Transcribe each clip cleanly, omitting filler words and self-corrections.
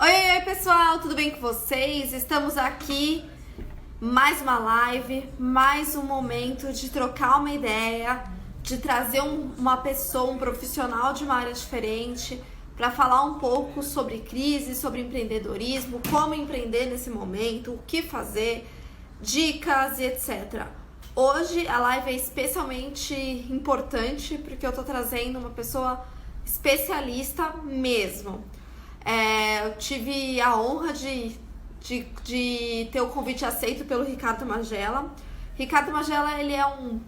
Oi, pessoal, tudo bem com vocês? Estamos aqui, mais uma live, mais um momento de trocar uma ideia, de trazer uma pessoa, um profissional de uma área diferente para falar um pouco sobre crise, sobre empreendedorismo, como empreender nesse momento, o que fazer, dicas e etc. Hoje a live é especialmente importante porque eu tô trazendo uma pessoa especialista mesmo. Eu tive a honra de ter o convite aceito pelo Ricardo Magela. Ricardo Magela, ele é um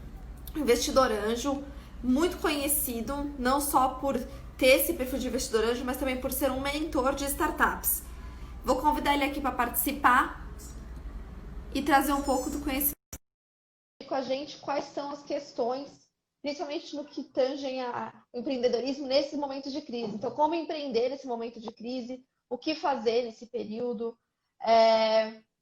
investidor anjo muito conhecido, não só por ter esse perfil de investidor anjo, mas também por ser um mentor de startups. Vou convidar ele aqui para participar e trazer um pouco do conhecimento com a gente, quais são as questões, principalmente no que tangem a empreendedorismo nesses momentos de crise. Então, como empreender nesse momento de crise, o que fazer nesse período,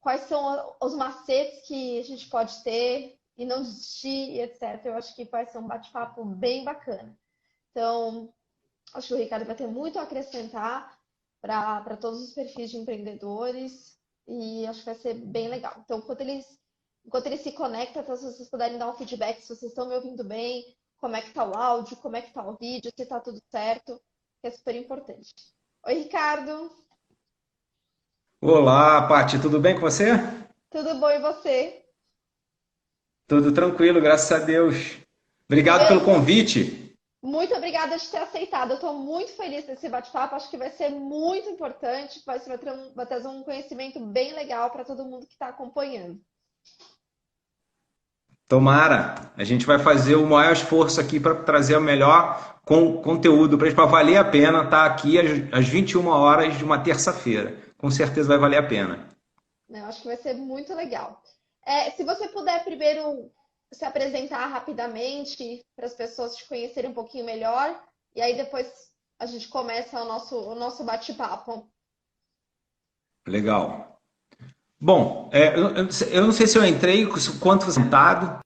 quais são os macetes que a gente pode ter e não desistir, etc. Eu acho que vai ser um bate-papo bem bacana. Então, acho que o Ricardo vai ter muito a acrescentar para todos os perfis de empreendedores e acho que vai ser bem legal. Então, enquanto ele se conecta, tá, se vocês puderem dar um feedback, se vocês estão me ouvindo bem, como é que tá o áudio, como é que tá o vídeo, se tá tudo certo, que é super importante. Oi, Ricardo. Olá, Paty, tudo bem com você? Tudo bom e você? Tudo tranquilo, graças a Deus. Obrigado pelo convite. Muito obrigada de ter aceitado. Eu estou muito feliz desse bate-papo. Acho que vai ser muito importante, vai trazer um conhecimento bem legal para todo mundo que está acompanhando. Tomara, a gente vai fazer o maior esforço aqui para trazer o melhor conteúdo para valer a pena estar aqui às 21 horas de uma terça-feira. Com certeza vai valer a pena. Eu acho que vai ser muito legal. Se você puder primeiro se apresentar rapidamente para as pessoas te conhecerem um pouquinho melhor, e aí depois a gente começa o nosso bate-papo. Legal. Bom, eu não sei se eu entrei quanto sentado,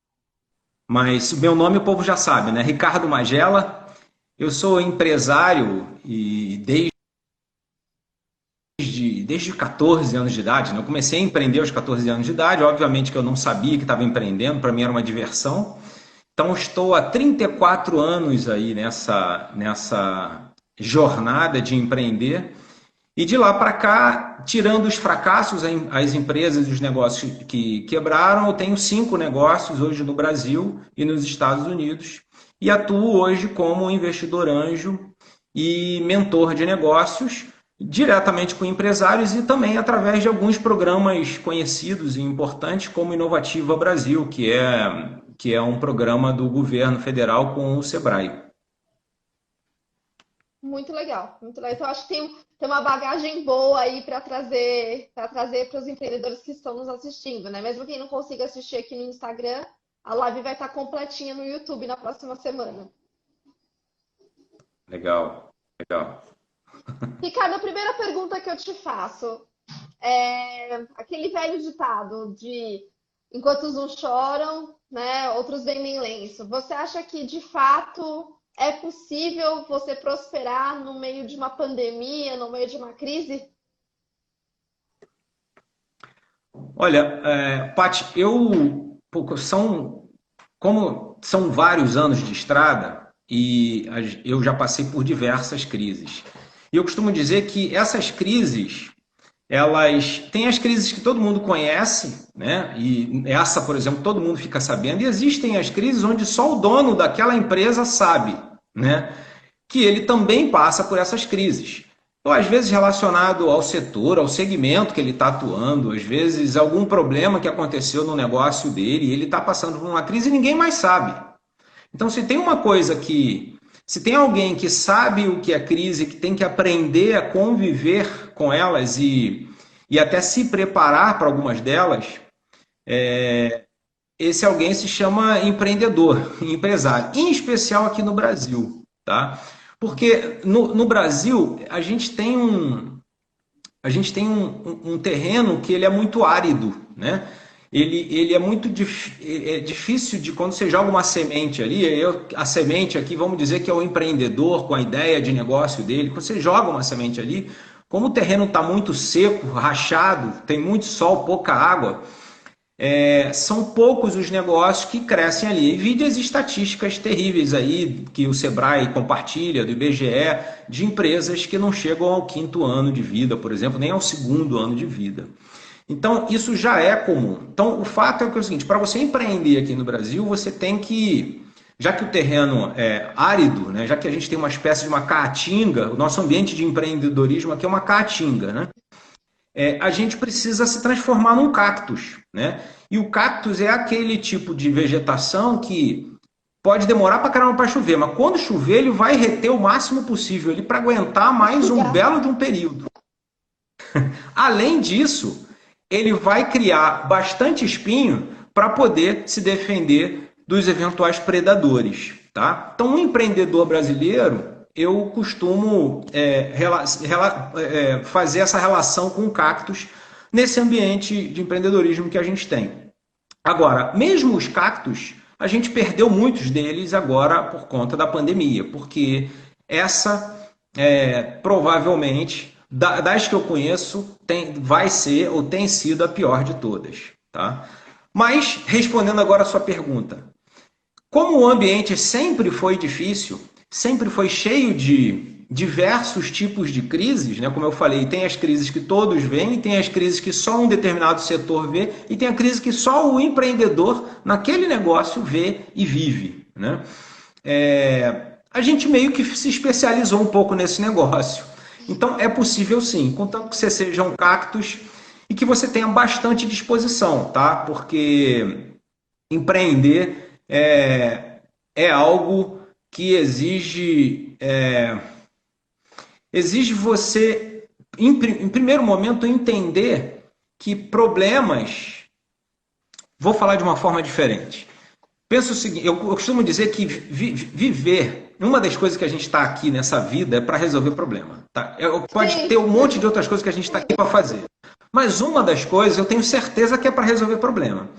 mas o meu nome o povo já sabe, né? Ricardo Magela. Eu sou empresário e desde 14 anos de idade, né? Eu comecei a empreender aos 14 anos de idade, obviamente que eu não sabia que estava empreendendo, para mim era uma diversão. Então estou há 34 anos aí nessa jornada de empreender. E de lá para cá, tirando os fracassos, as empresas e os negócios que quebraram, eu tenho 5 negócios hoje no Brasil e nos Estados Unidos. E atuo hoje como investidor anjo e mentor de negócios, diretamente com empresários e também através de alguns programas conhecidos e importantes, como Inovativa Brasil, que é um programa do governo federal com o Sebrae. Muito legal, muito legal. Então, acho que tem uma bagagem boa aí para trazer para os empreendedores que estão nos assistindo, né? Mesmo quem não consiga assistir aqui no Instagram, a live vai estar completinha no YouTube na próxima semana. Legal, legal. Ricardo, a primeira pergunta que eu te faço aquele velho ditado de enquanto uns não choram, né, outros vendem lenço. Você acha que de fato é possível você prosperar no meio de uma pandemia, no meio de uma crise? Olha, Paty, como são vários anos de estrada e eu já passei por diversas crises. E eu costumo dizer que essas crises, elas têm as crises que todo mundo conhece, né? E essa, por exemplo, todo mundo fica sabendo. E existem as crises onde só o dono daquela empresa sabe, né? Que ele também passa por essas crises. Ou às vezes relacionado ao setor, ao segmento que ele está atuando, às vezes algum problema que aconteceu no negócio dele, e ele está passando por uma crise e ninguém mais sabe. Então, se tem alguém que sabe o que é crise, que tem que aprender a conviver com elas e até se preparar para algumas delas, esse alguém se chama empreendedor, empresário, em especial aqui no Brasil, tá? Porque no Brasil a gente tem um terreno que ele é muito árido, né? Ele é difícil de quando você joga uma semente ali, a semente aqui, vamos dizer que é o empreendedor com a ideia de negócio dele, quando você joga uma semente ali, Como o terreno está muito seco, rachado, tem muito sol, pouca água, são poucos os negócios que crescem ali. E vide as estatísticas terríveis aí que o Sebrae compartilha, do IBGE, de empresas que não chegam ao 5º ano de vida, por exemplo, nem ao 2º ano de vida. Então, isso já é comum. Então, o fato é que é o seguinte, para você empreender aqui no Brasil, você tem que, já que o terreno é árido, né, já que a gente tem uma espécie de uma caatinga, o nosso ambiente de empreendedorismo aqui é uma caatinga, né? A gente precisa se transformar num cactus, né? E o cactus é aquele tipo de vegetação que pode demorar para caramba para chover, mas quando chover ele vai reter o máximo possível ali para aguentar mais um belo de um período. Além disso, ele vai criar bastante espinho para poder se defender dos eventuais predadores, tá? Então, um empreendedor brasileiro, eu costumo fazer essa relação com o cactus nesse ambiente de empreendedorismo que a gente tem. Agora, mesmo os cactos, a gente perdeu muitos deles agora por conta da pandemia, porque essa provavelmente, das que eu conheço, vai ser ou tem sido a pior de todas. Tá? Mas, respondendo agora a sua pergunta, como o ambiente sempre foi difícil, sempre foi cheio de diversos tipos de crises, né? Como eu falei, tem as crises que todos veem, tem as crises que só um determinado setor vê, e tem a crise que só o empreendedor naquele negócio vê e vive. Né? A gente meio que se especializou um pouco nesse negócio. Então é possível sim, contanto que você seja um cactus e que você tenha bastante disposição, tá? Porque empreender é algo que exige você, em primeiro momento, entender que problemas... Vou falar de uma forma diferente. Penso o seguinte, eu costumo dizer que viver, uma das coisas que a gente está aqui nessa vida é para resolver problema. Tá? Pode ter um monte de outras coisas que a gente está aqui para fazer. Mas uma das coisas eu tenho certeza que é para resolver problema.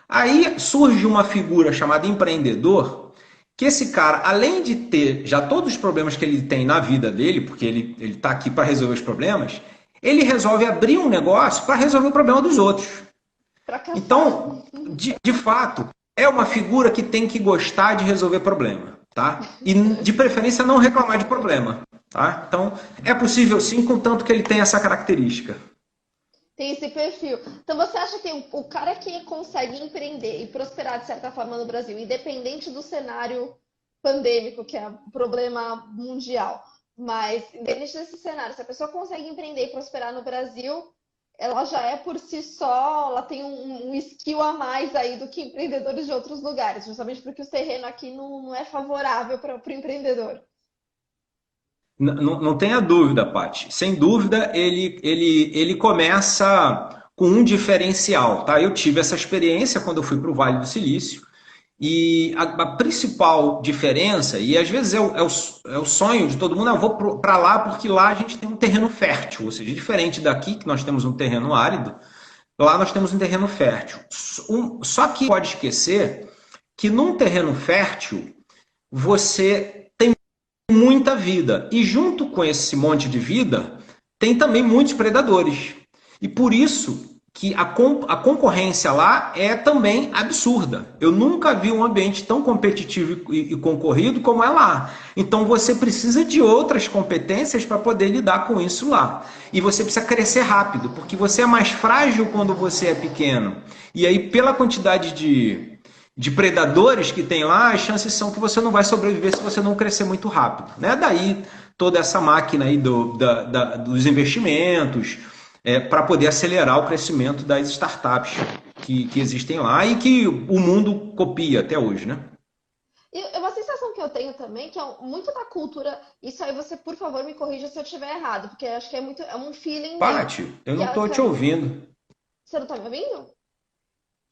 Aí surge uma figura chamada empreendedor, que esse cara, além de ter já todos os problemas que ele tem na vida dele, porque ele está aqui para resolver os problemas, ele resolve abrir um negócio para resolver o problema dos outros. Então, de fato, é uma figura que tem que gostar de resolver problema, tá? E, de preferência, não reclamar de problema, tá? Então, é possível sim, contanto que ele tenha essa característica. Tem esse perfil. Então você acha que o cara que consegue empreender e prosperar de certa forma no Brasil, independente do cenário pandêmico, que é um problema mundial, mas independente desse cenário, se a pessoa consegue empreender e prosperar no Brasil, ela já é por si só, ela tem um skill a mais aí do que empreendedores de outros lugares, justamente porque o terreno aqui não é favorável para o empreendedor. Não tenha dúvida, Paty. Sem dúvida, ele começa com um diferencial. Tá? Eu tive essa experiência quando eu fui para o Vale do Silício. E a principal diferença, e às vezes é o sonho de todo mundo, eu vou para lá porque lá a gente tem um terreno fértil. Ou seja, diferente daqui, que nós temos um terreno árido, lá nós temos um terreno fértil. Só que pode esquecer que num terreno fértil, você muita vida. E junto com esse monte de vida, tem também muitos predadores. E por isso que a concorrência lá é também absurda. Eu nunca vi um ambiente tão competitivo e concorrido como é lá. Então você precisa de outras competências para poder lidar com isso lá. E você precisa crescer rápido, porque você é mais frágil quando você é pequeno. E aí, pela quantidade de predadores que tem lá, as chances são que você não vai sobreviver se você não crescer muito rápido. Né? Daí toda essa máquina aí dos investimentos para poder acelerar o crescimento das startups que existem lá e que o mundo copia até hoje. Né? E uma sensação que eu tenho também, que é muito da cultura, isso aí você, por favor, me corrija se eu estiver errado, porque acho que é um feeling... Paty, eu não estou te ouvindo. Você não está me ouvindo?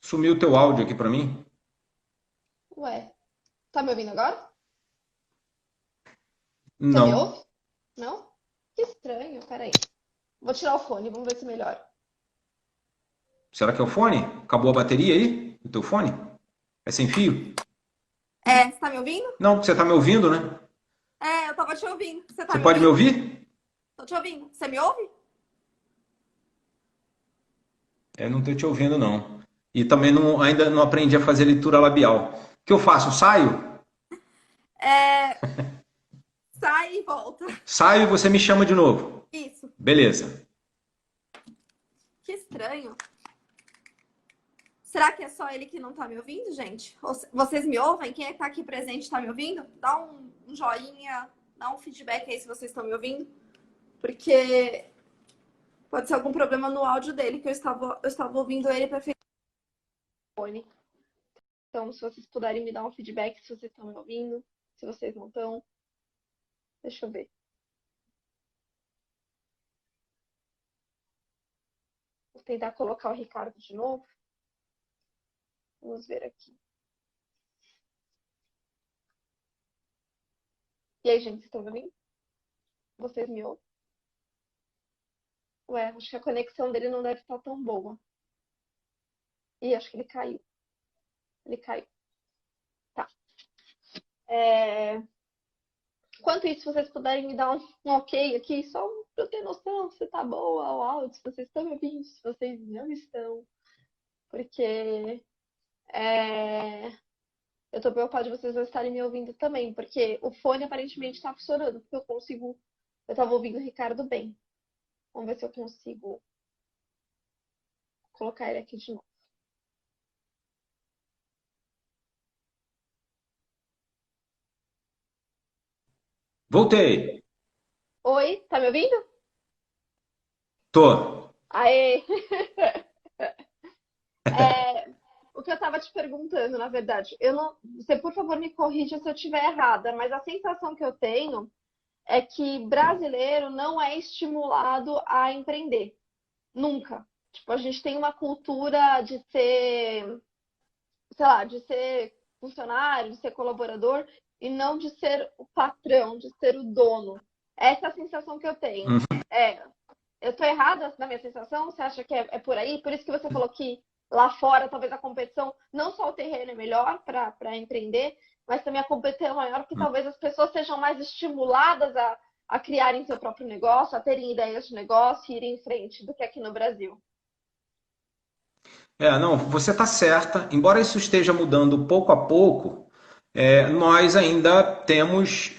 Sumiu o teu áudio aqui para mim. Ué, tá me ouvindo agora? Não. Você me ouve? Não? Que estranho, peraí. Vou tirar o fone, vamos ver se melhora. Será que é o fone? Acabou a bateria aí? O teu fone? É sem fio? Você tá me ouvindo? Não, você tá me ouvindo, né? Eu tava te ouvindo. Você pode me ouvir? Tô te ouvindo. Você me ouve? Eu não estou te ouvindo, não. E também ainda não aprendi a fazer leitura labial. O que eu faço? Saio? É, sai e volta. Saio e você me chama de novo. Isso. Beleza. Que estranho. Será que é só ele que não tá me ouvindo, gente? Vocês me ouvem? Quem tá aqui presente tá me ouvindo? Dá um joinha, dá um feedback aí se vocês estão me ouvindo. Porque pode ser algum problema no áudio dele, que eu estava ouvindo ele para fone. Então, se vocês puderem me dar um feedback, se vocês estão me ouvindo, se vocês não estão. Deixa eu ver. Vou tentar colocar o Ricardo de novo. Vamos ver aqui. E aí, gente, vocês estão me ouvindo? Vocês me ouvem? Ué, acho que a conexão dele não deve estar tão boa. Ih, acho que ele caiu. Ele caiu. Tá. Enquanto isso, se vocês puderem me dar um ok aqui, só para eu ter noção se tá boa o áudio, se vocês estão me ouvindo, se vocês não estão. Porque eu tô preocupada de vocês não estarem me ouvindo também, porque o fone aparentemente tá funcionando, porque eu tava ouvindo o Ricardo bem. Vamos ver se eu consigo colocar ele aqui de novo. Voltei. Oi, tá me ouvindo? Tô. Aê! O que eu tava te perguntando, na verdade, eu não, você por favor me corrija se eu estiver errada, mas a sensação que eu tenho é que brasileiro não é estimulado a empreender. Nunca. Tipo, a gente tem uma cultura de ser, sei lá, de ser funcionário, de ser colaborador e não de ser o patrão, de ser o dono. Essa é a sensação que eu tenho. Eu tô errada na minha sensação? Você acha que é por aí? Por isso que você falou que lá fora talvez a competição, não só o terreno é melhor para empreender, mas também a competição é maior, porque talvez as pessoas sejam mais estimuladas a criarem seu próprio negócio, a terem ideias de negócio e irem em frente do que aqui no Brasil. Não, você está certa. Embora isso esteja mudando pouco a pouco, nós ainda temos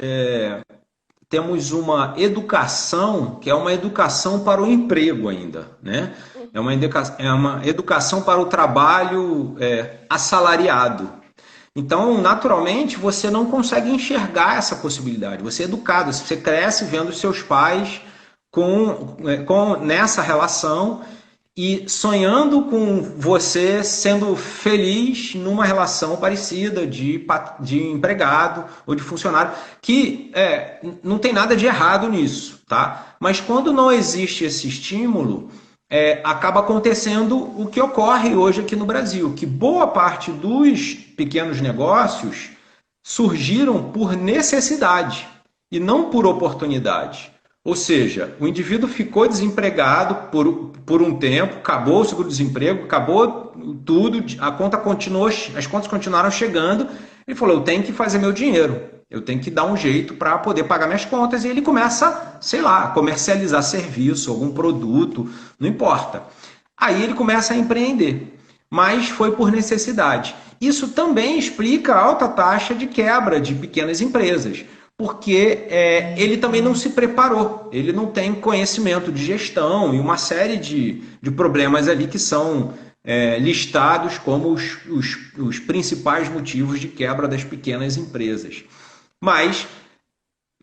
uma educação que é uma educação para o emprego ainda, né? É uma educação para o trabalho assalariado. Então, naturalmente, você não consegue enxergar essa possibilidade. Você é educado, você cresce vendo seus pais nessa relação e sonhando com você sendo feliz numa relação parecida de empregado ou de funcionário, que não tem nada de errado nisso, tá? Mas quando não existe esse estímulo, acaba acontecendo o que ocorre hoje aqui no Brasil, que boa parte dos pequenos negócios surgiram por necessidade e não por oportunidade. Ou seja, o indivíduo ficou desempregado por um tempo, acabou o seguro-desemprego, acabou tudo, as contas continuaram chegando. Ele falou: eu tenho que fazer meu dinheiro, eu tenho que dar um jeito para poder pagar minhas contas. E ele começa, sei lá, a comercializar serviço, algum produto, não importa. Aí ele começa a empreender, mas foi por necessidade. Isso também explica a alta taxa de quebra de pequenas empresas, porque ele também não se preparou, ele não tem conhecimento de gestão e uma série de problemas ali que são listados como os principais motivos de quebra das pequenas empresas. Mas,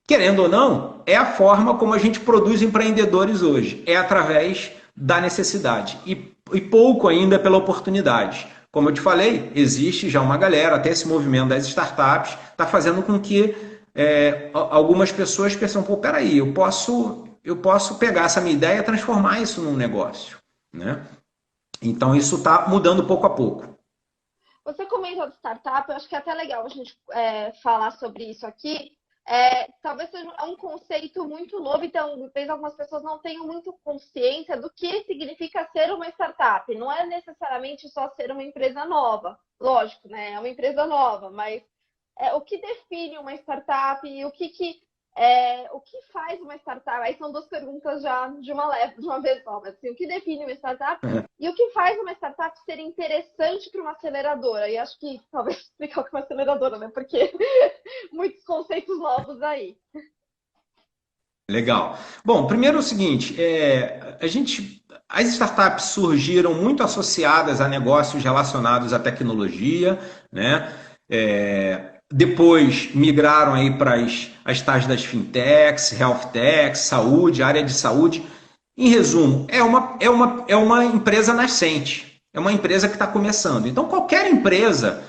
querendo ou não, é a forma como a gente produz empreendedores hoje, é através da necessidade e pouco ainda pela oportunidade. Como eu te falei, existe já uma galera, até esse movimento das startups está fazendo com que algumas pessoas pensam: pô, peraí, eu posso pegar essa minha ideia e transformar isso num negócio, né? Então isso está mudando pouco a pouco. Você comentou de startup, eu acho que é até legal a gente falar sobre isso aqui. Talvez seja um conceito muito novo, então talvez algumas pessoas não tenham muito consciência do que significa ser uma startup. Não é necessariamente só ser uma empresa nova. Lógico, né? É uma empresa nova, mas o que define uma startup e o que O que faz uma startup? Aí são duas perguntas já de uma vez só, mas assim, o que define uma startup e o que faz uma startup ser interessante para uma aceleradora? E acho que talvez explicar o que é uma aceleradora, né? Porque muitos conceitos novos aí. Legal. Bom, primeiro é o seguinte, as startups surgiram muito associadas a negócios relacionados à tecnologia, né? Depois migraram aí para as tais das fintechs, health techs, saúde, área de saúde. Em resumo, é uma empresa nascente, é uma empresa que está começando. Então, qualquer empresa,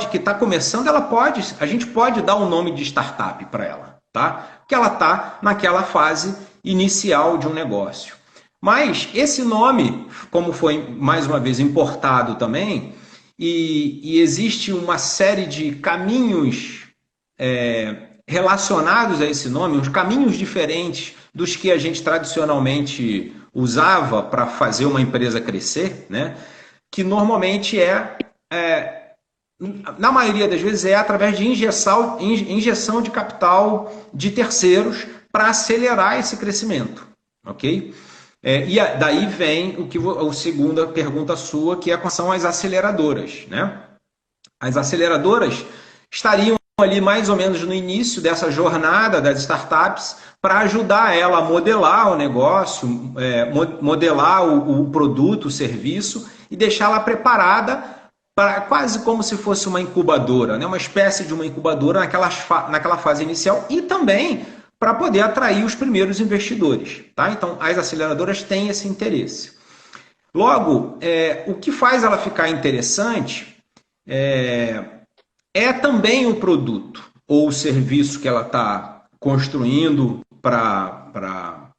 que está começando, a gente pode dar um nome de startup para ela, tá? Porque ela está naquela fase inicial de um negócio. Mas esse nome, como foi mais uma vez importado também, e existe uma série de caminhos relacionados a esse nome, uns caminhos diferentes dos que a gente tradicionalmente usava para fazer uma empresa crescer, né? Que normalmente na maioria das vezes, através de injeção de capital de terceiros para acelerar esse crescimento, ok? E daí vem a segunda pergunta sua, que são as aceleradoras, né? As aceleradoras estariam ali mais ou menos no início dessa jornada das startups para ajudar ela a modelar o negócio, modelar o produto, o serviço e deixá-la preparada para quase como se fosse uma incubadora, né? Uma espécie de uma incubadora naquela fase inicial e também para poder atrair os primeiros investidores. Tá? Então, as aceleradoras têm esse interesse. Logo, o que faz ela ficar interessante é também o produto ou o serviço que ela está construindo para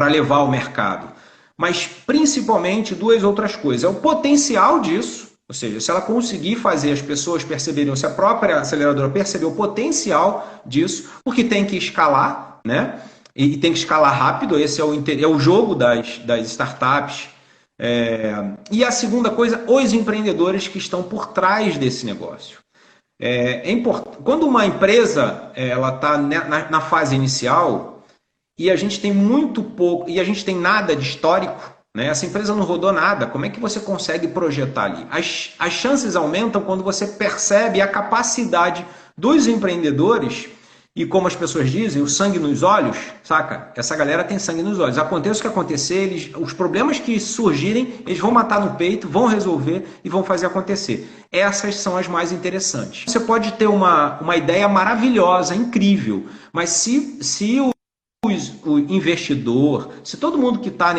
levar ao mercado. Mas, principalmente, duas outras coisas. É o potencial disso, ou seja, se ela conseguir fazer as pessoas perceberem, se a própria aceleradora perceber o potencial disso, porque tem que escalar, né? E tem que escalar rápido, esse é o jogo das startups. E a segunda coisa, os empreendedores que estão por trás desse negócio. Quando uma empresa está na fase inicial e a gente tem muito pouco, e a gente tem nada de histórico, né? Essa empresa não rodou nada, como é que você consegue projetar ali? As chances aumentam quando você percebe a capacidade dos empreendedores e, como as pessoas dizem, o sangue nos olhos, saca? Essa galera tem sangue nos olhos. Aconteça o que acontecer, os problemas que surgirem, eles vão matar no peito, vão resolver e vão fazer acontecer. Essas são as mais interessantes. Você pode ter uma ideia maravilhosa, incrível, mas se o investidor, se todo mundo que está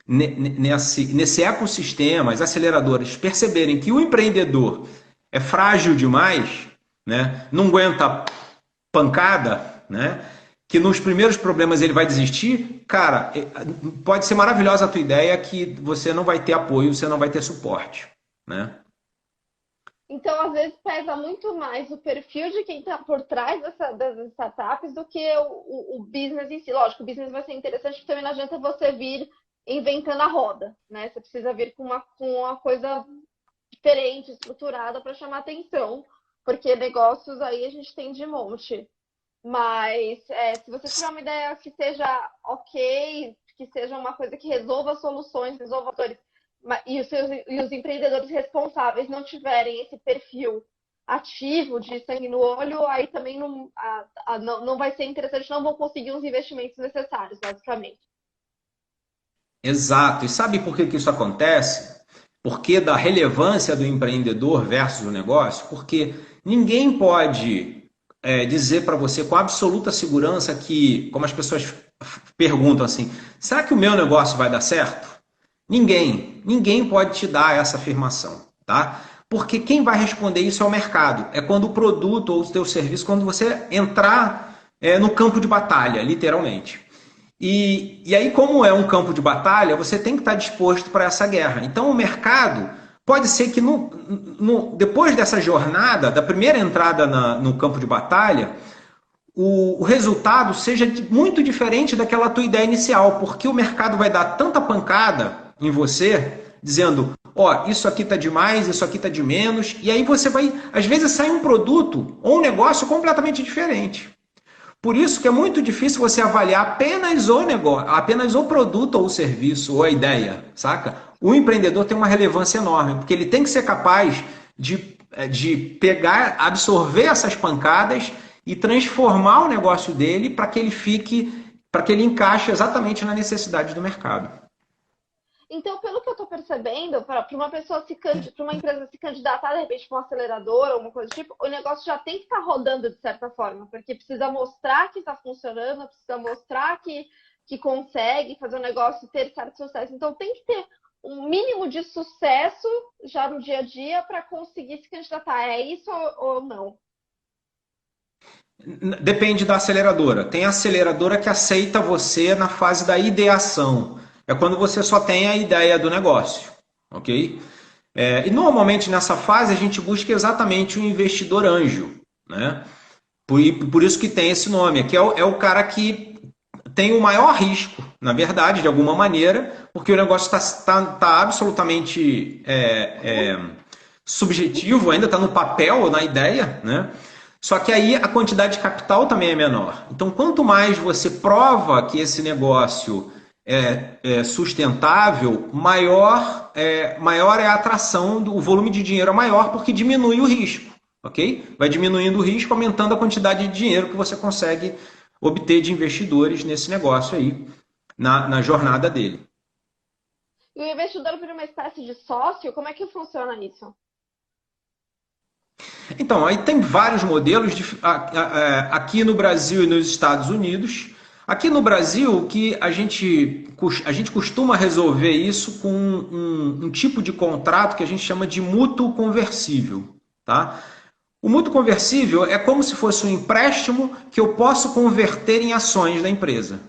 nesse ecossistema, as aceleradoras perceberem que o empreendedor é frágil demais, né? Não aguenta pancada, né? Que nos primeiros problemas ele vai desistir, cara, pode ser maravilhosa a tua ideia que você não vai ter apoio, você não vai ter suporte, né? Então, às vezes, pesa muito mais o perfil de quem está por trás das startups do que o business em si. Lógico, o business vai ser interessante, porque também não adianta você vir inventando a roda, né? Você precisa vir com uma coisa diferente, estruturada para chamar atenção, porque negócios aí a gente tem de monte. Mas se você tiver uma ideia que seja ok, que seja uma coisa que resolva soluções, resolva dores, e os empreendedores responsáveis não tiverem esse perfil ativo de sangue no olho, aí também não vai ser interessante, não vão conseguir os investimentos necessários, basicamente. Exato. E sabe por que isso acontece? Porque da relevância do empreendedor versus o negócio? Porque ninguém pode dizer para você com absoluta segurança que, como as pessoas perguntam assim, será que o meu negócio vai dar certo? Ninguém pode te dar essa afirmação, tá? Porque quem vai responder isso é o mercado. É quando o produto ou o teu serviço, quando você entrar no campo de batalha, literalmente. E aí, como é um campo de batalha, você tem que estar disposto para essa guerra. Então, o mercado pode ser que depois dessa jornada, da primeira entrada no campo de batalha, o resultado seja muito diferente daquela tua ideia inicial, porque o mercado vai dar tanta pancada em você, dizendo, isso aqui está demais, isso aqui está de menos, e aí você vai, às vezes sai um produto ou um negócio completamente diferente. Por isso que é muito difícil você avaliar apenas o negócio, apenas o produto ou o serviço ou a ideia, saca? O empreendedor tem uma relevância enorme, porque ele tem que ser capaz de pegar, absorver essas pancadas e transformar o negócio dele para que ele para que ele encaixe exatamente na necessidade do mercado. Então, pelo que eu estou percebendo, para uma pessoa para uma empresa se candidatar, de repente, para uma aceleradora ou uma coisa do tipo, o negócio já tem que estar rodando de certa forma, porque precisa mostrar que está funcionando, precisa mostrar que consegue fazer o negócio ter certo sucesso. Então, tem que ter um mínimo de sucesso já no dia a dia para conseguir se candidatar. É isso ou não? Depende da aceleradora. Tem aceleradora que aceita você na fase da ideação. É quando você só tem a ideia do negócio, ok? E normalmente nessa fase a gente busca exatamente o investidor anjo, né? Por isso que tem esse nome, que é o cara que tem o maior risco, na verdade, de alguma maneira, porque o negócio está absolutamente subjetivo, ainda está no papel, na ideia, né? Só que aí a quantidade de capital também é menor. Então, quanto mais você prova que esse negócio é sustentável, maior é a atração, o volume de dinheiro é maior porque diminui o risco, ok? Vai diminuindo o risco, aumentando a quantidade de dinheiro que você consegue obter de investidores nesse negócio aí, na jornada dele. E o investidor vira uma espécie de sócio? Como é que funciona isso? Então, aí tem vários modelos aqui no Brasil e nos Estados Unidos. Aqui no Brasil, que a gente costuma resolver isso com um tipo de contrato que a gente chama de mútuo conversível. Tá? O mútuo conversível é como se fosse um empréstimo que eu posso converter em ações da empresa.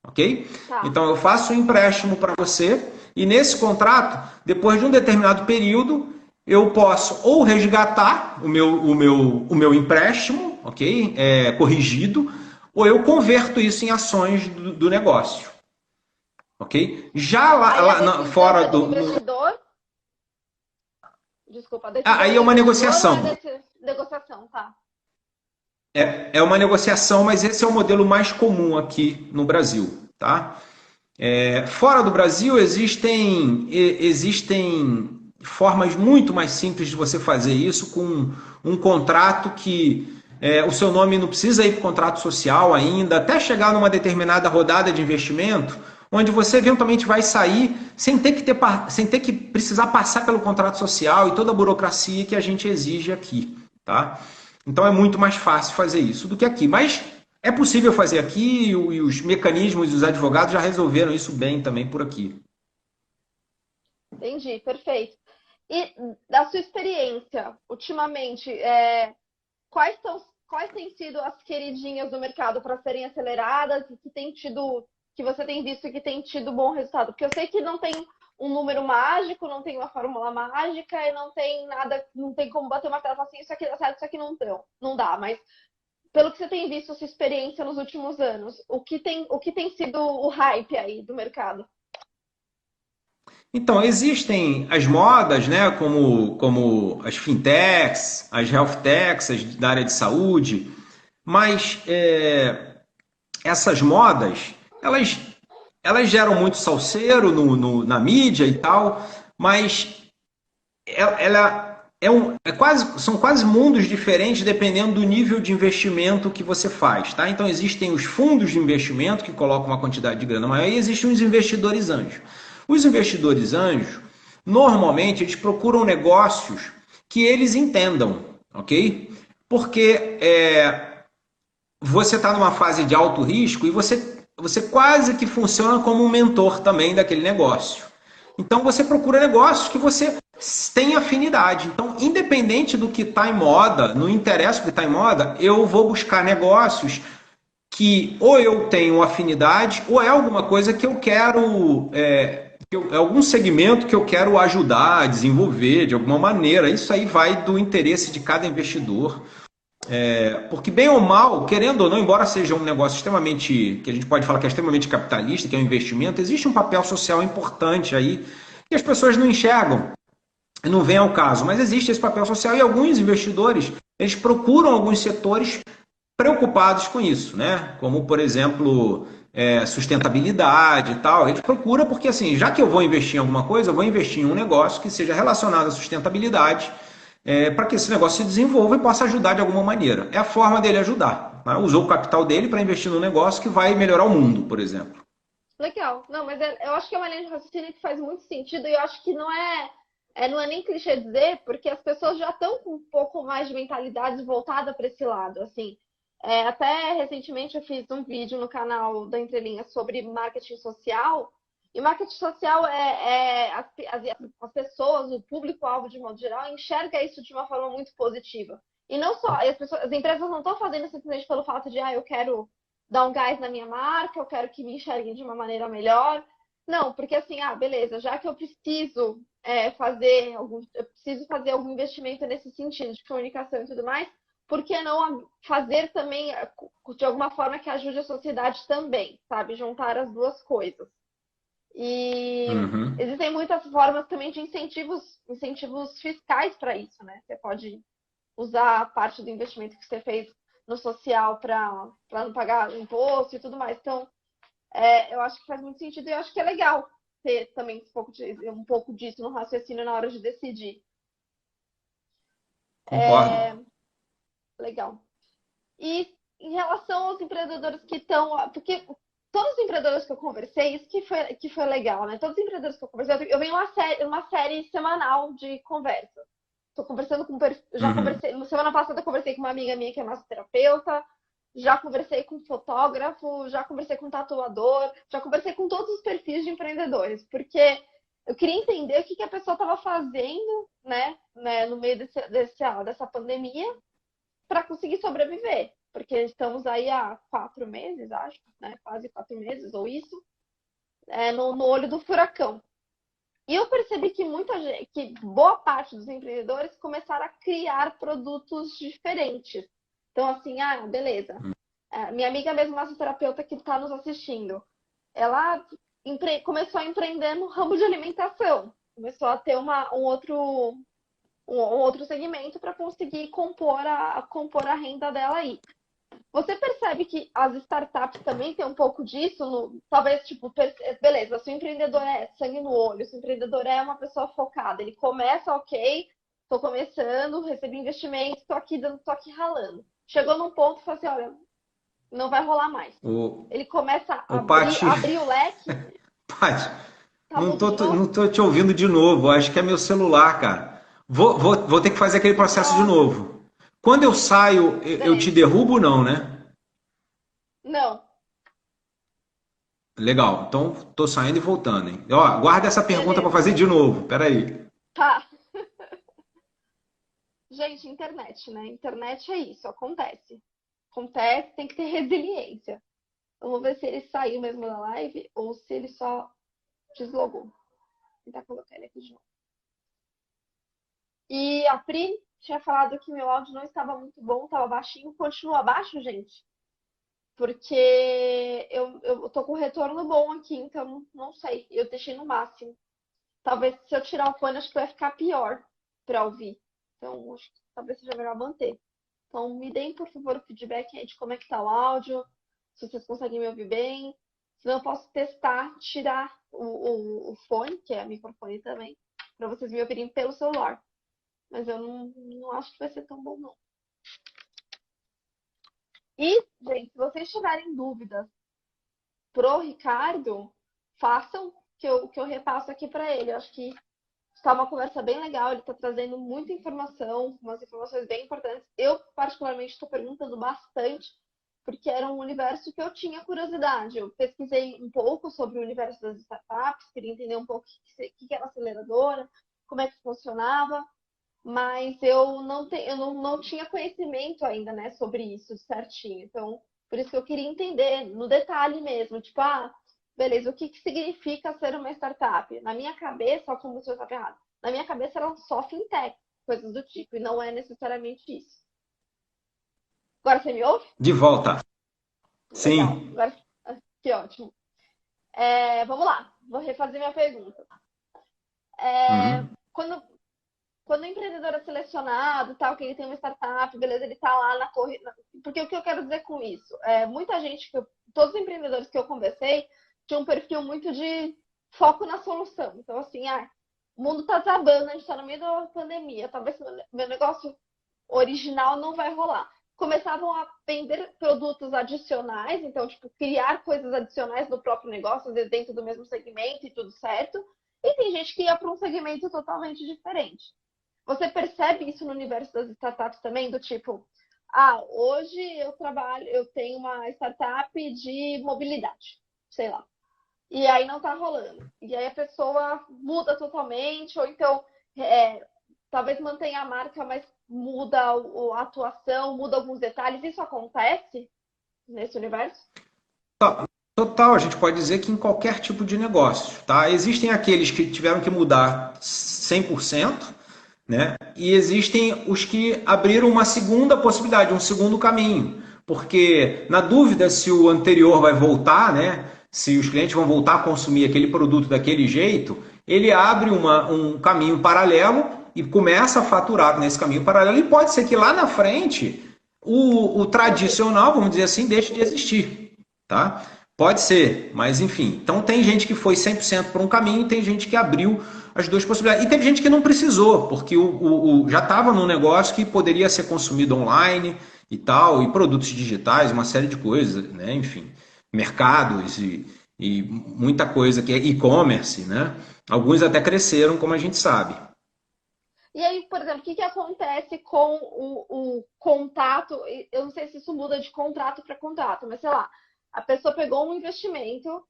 Ok? Tá. Então, eu faço um empréstimo para você e nesse contrato, depois de um determinado período, eu posso ou resgatar o meu empréstimo, ok? Corrigido, ou eu converto isso em ações do negócio. Ok? Já fora do investidor. Desculpa, aí é uma negociação. Negociação, tá. É uma negociação, mas esse é o modelo mais comum aqui no Brasil. Tá? Fora do Brasil existem formas muito mais simples de você fazer isso com um contrato que o seu nome não precisa ir para o contrato social ainda, até chegar numa determinada rodada de investimento, onde você eventualmente vai sair sem ter que precisar passar pelo contrato social e toda a burocracia que a gente exige aqui. Tá? Então é muito mais fácil fazer isso do que aqui. Mas é possível fazer aqui e os mecanismos dos advogados já resolveram isso bem também por aqui. Entendi, perfeito. E da sua experiência, ultimamente, quais têm sido as queridinhas do mercado para serem aceleradas e que você tem visto que tem tido bom resultado? Porque eu sei que não tem um número mágico, não tem uma fórmula mágica e não tem nada, não tem como bater uma tela e falar assim, isso aqui dá certo, isso aqui não dá, mas pelo que você tem visto, sua experiência nos últimos anos, o que tem sido o hype aí do mercado? Então, existem as modas, né, como as fintechs, as healthtechs, as da área de saúde, mas essas modas, elas geram muito salseiro na mídia e tal, mas são quase mundos diferentes dependendo do nível de investimento que você faz. Tá? Então, existem os fundos de investimento que colocam uma quantidade de grana maior e existem os investidores anjos. Os investidores anjos, normalmente, eles procuram negócios que eles entendam, ok? Porque você está numa fase de alto risco e você quase que funciona como um mentor também daquele negócio. Então, você procura negócios que você tem afinidade. Então, independente do que está em moda, não interessa o que está em moda, eu vou buscar negócios que ou eu tenho afinidade ou é alguma coisa que eu quero... algum segmento que eu quero ajudar a desenvolver de alguma maneira. Isso aí vai do interesse de cada investidor. Porque bem ou mal, querendo ou não, embora seja um negócio extremamente, que a gente pode falar que é extremamente capitalista, que é um investimento, existe um papel social importante aí que as pessoas não enxergam, não vem ao caso, mas existe esse papel social e alguns investidores, eles procuram alguns setores preocupados com isso, né? Como, por exemplo, sustentabilidade e tal. A gente procura porque, assim, já que eu vou investir em alguma coisa, eu vou investir em um negócio que seja relacionado à sustentabilidade, para que esse negócio se desenvolva e possa ajudar de alguma maneira. É a forma dele ajudar. Né? Usou o capital dele para investir num negócio que vai melhorar o mundo, por exemplo. Legal. Não, mas eu acho que é uma linha de raciocínio que faz muito sentido e eu acho que não é nem clichê dizer, porque as pessoas já estão com um pouco mais de mentalidade voltada para esse lado, assim. Até recentemente eu fiz um vídeo no canal da Entrelinhas sobre marketing social, e marketing social as pessoas, o público-alvo de modo geral, enxerga isso de uma forma muito positiva. E não só, as empresas não estão fazendo simplesmente pelo fato de, eu quero dar um gás na minha marca, eu quero que me enxerguem de uma maneira melhor. Não, porque assim, beleza, já que eu preciso fazer algum investimento nesse sentido de comunicação e tudo mais, por que não fazer também de alguma forma que ajude a sociedade também, sabe? Juntar as duas coisas. E Uhum. existem muitas formas também de incentivos fiscais para isso, né? Você pode usar a parte do investimento que você fez no social para não pagar imposto e tudo mais. Então, eu acho que faz muito sentido e eu acho que é legal ter também um pouco disso no raciocínio na hora de decidir. Concordo. Legal. E em relação aos empreendedores que estão. Porque todos os empreendedores que eu conversei, isso que foi legal, né? Todos os empreendedores que eu conversei, eu venho uma série semanal de conversa. Estou conversando com. Já Uhum. conversei. Semana passada eu conversei com uma amiga minha que é massoterapeuta, já conversei com fotógrafo, já conversei com tatuador, já conversei com todos os perfis de empreendedores, porque eu queria entender o que a pessoa estava fazendo, né, no meio dessa pandemia, para conseguir sobreviver. Porque estamos aí há 4 meses, acho, né? Quase 4 meses, ou isso, no olho do furacão. E eu percebi que que boa parte dos empreendedores começaram a criar produtos diferentes. Então, assim, beleza. Minha amiga mesmo, massoterapeuta que está nos assistindo, ela começou a empreender no ramo de alimentação. Começou a ter um outro segmento para conseguir compor a renda dela aí. Você percebe que as startups também têm um pouco disso? Talvez, tipo, beleza, se o empreendedor é sangue no olho, se o empreendedor é uma pessoa focada, ele começa, ok, estou começando, recebi investimento, estou aqui ralando. Chegou num ponto e falou assim, olha, não vai rolar mais. O, Ele começa a o Paty, abrir o leque, Paty, tá mudo de não novo? tô te ouvindo de novo. Acho que é meu celular, cara. Vou ter que fazer aquele processo de Nossa, novo. Quando eu saio, eu te beleza. derrubo, não, né? Não, Legal. Então, tô saindo e voltando, hein? Ó, guarda essa pergunta para beleza. fazer de novo. Peraí. Tá. Gente, internet, né? Internet é isso, acontece. Acontece, tem que ter resiliência. Vamos ver se ele saiu mesmo da live ou se ele só deslogou. Vou tentar colocar ele aqui de novo. E a Pri tinha falado que meu áudio não estava muito bom, estava baixinho. Continua baixo, gente? Porque eu tô com retorno bom aqui, então não sei. Eu deixei no máximo. Talvez se eu tirar o fone, acho que vai ficar pior para ouvir. Então, acho que talvez seja melhor manter. Então, me deem, por favor, o feedback aí de como é que tá o áudio, se vocês conseguem me ouvir bem. Senão eu posso testar, tirar o fone, que é microfone também, para vocês me ouvirem pelo celular. Mas eu não acho que vai ser tão bom, não. E, gente, se vocês tiverem dúvidas pro Ricardo, façam que eu repasso aqui para ele. Eu acho que está uma conversa bem legal, ele está trazendo muita informação, umas informações bem importantes. Eu, particularmente, estou perguntando bastante, porque era um universo que eu tinha curiosidade. Eu pesquisei um pouco sobre o universo das startups, queria entender um pouco o que era aceleradora, como é que funcionava, mas eu não tinha conhecimento ainda, né, sobre isso certinho. Então, por isso que eu queria entender no detalhe mesmo, tipo, beleza, o que significa ser uma startup? Na minha cabeça, ó, como se eu estava errado, na minha cabeça eram só fintech, coisas do tipo, e não é necessariamente isso. Agora você me ouve? De volta. Legal. Sim. Agora, que ótimo. Vamos lá, vou refazer minha pergunta. Uhum. Quando quando o empreendedor é selecionado, tal, que ele tem uma startup, beleza, ele tá lá na corrida. Porque o que eu quero dizer com isso? Muita gente, todos os empreendedores que eu conversei, tinham um perfil muito de foco na solução. Então, assim, o mundo tá desabando, a gente tá no meio da pandemia, talvez meu negócio original não vai rolar. Começavam a vender produtos adicionais, então, tipo, criar coisas adicionais no próprio negócio, às vezes dentro do mesmo segmento e tudo certo. E tem gente que ia para um segmento totalmente diferente. Você percebe isso no universo das startups também, do tipo, hoje eu tenho uma startup de mobilidade, sei lá. E aí não tá rolando. E aí a pessoa muda totalmente, ou então talvez mantenha a marca, mas muda a atuação, muda alguns detalhes. Isso acontece nesse universo? Total, a gente pode dizer que em qualquer tipo de negócio, tá? Existem aqueles que tiveram que mudar 100%, né? E existem os que abriram uma segunda possibilidade, um segundo caminho. Porque, na dúvida se o anterior vai voltar, né? Se os clientes vão voltar a consumir aquele produto daquele jeito, ele abre um caminho paralelo e começa a faturar nesse caminho paralelo. E pode ser que lá na frente o tradicional, vamos dizer assim, deixe de existir, tá? Pode ser, mas enfim. Então tem gente que foi 100% por um caminho e tem gente que abriu as duas possibilidades. E teve gente que não precisou, porque já estava num negócio que poderia ser consumido online e tal, e produtos digitais, uma série de coisas, né? Enfim, mercados e muita coisa que é e-commerce, né? Alguns até cresceram, como a gente sabe. E aí, por exemplo, o que acontece com o contato? Eu não sei se isso muda de contrato para contrato, mas sei lá, a pessoa pegou um investimento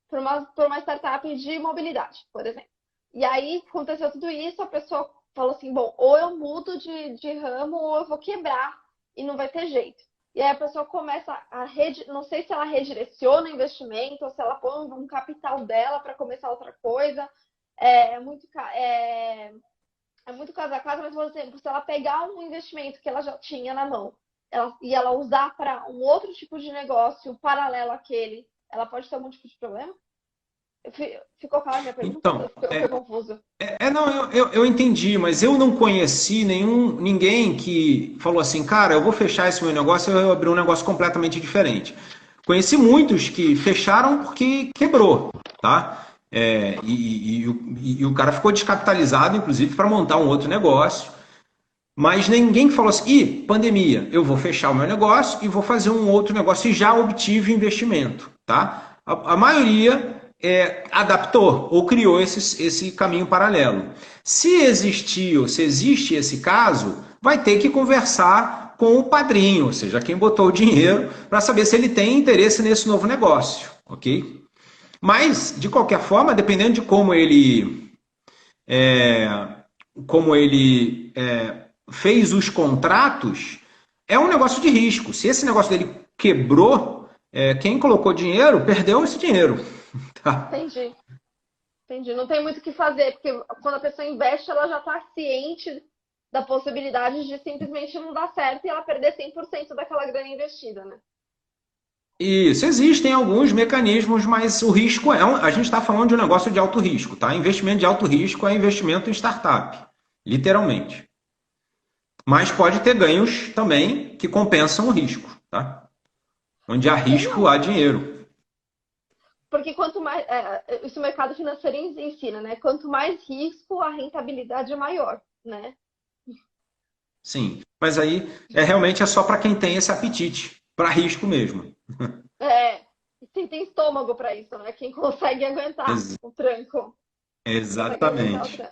por uma startup de mobilidade, por exemplo. E aí aconteceu tudo isso, a pessoa falou assim, bom, ou eu mudo de ramo ou eu vou quebrar e não vai ter jeito. E aí a pessoa começa não sei se ela redireciona o investimento ou se ela põe um capital dela para começar outra coisa. É muito caso a caso, mas, por exemplo, se ela pegar um investimento que ela já tinha na mão e ela usar para um outro tipo de negócio paralelo àquele, ela pode ter algum tipo de problema? Ficou clara a minha pergunta? Então, Eu fiquei confuso. não, eu entendi, mas eu não conheci ninguém que falou assim, cara, eu vou fechar esse meu negócio e eu vou abrir um negócio completamente diferente. Conheci muitos que fecharam porque quebrou, tá? E o cara ficou descapitalizado, inclusive, para montar um outro negócio. Mas ninguém falou assim, pandemia, eu vou fechar o meu negócio e vou fazer um outro negócio e já obtive investimento, tá? A maioria adaptou ou criou esse caminho paralelo. Se existe esse caso, vai ter que conversar com o padrinho, ou seja, quem botou o dinheiro, para saber se ele tem interesse nesse novo negócio, ok? Mas, de qualquer forma, dependendo de como ele fez os contratos, é um negócio de risco. Se esse negócio dele quebrou, quem colocou dinheiro, perdeu esse dinheiro. Tá? Entendi. Não tem muito o que fazer, porque quando a pessoa investe, ela já está ciente da possibilidade de simplesmente não dar certo e ela perder 100% daquela grana investida, né? Isso, existem alguns mecanismos, mas o risco a gente está falando de um negócio de alto risco, tá? Investimento de alto risco é investimento em startup, literalmente. Mas pode ter ganhos também que compensam o risco, tá? Onde há risco, há dinheiro. Porque quanto mais. Isso o mercado financeiro ensina, né? Quanto mais risco, a rentabilidade é maior, né? Sim, mas aí realmente é só para quem tem esse apetite, para risco mesmo. Tem estômago para isso, né? Quem consegue aguentar o tranco. Exatamente.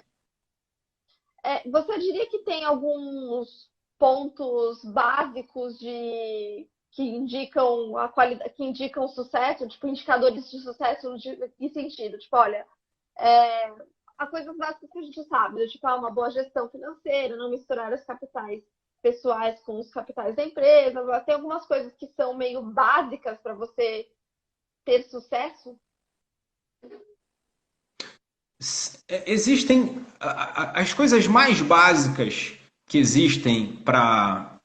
Você diria que tem alguns pontos básicos que indicam a qualidade, que indicam o sucesso, tipo indicadores de sucesso em sentido, tipo, olha, há coisas básicas que a gente sabe, tipo, uma boa gestão financeira, não misturar os capitais pessoais com os capitais da empresa, tem algumas coisas que são meio básicas para você ter sucesso? Existem as coisas mais básicas que existem para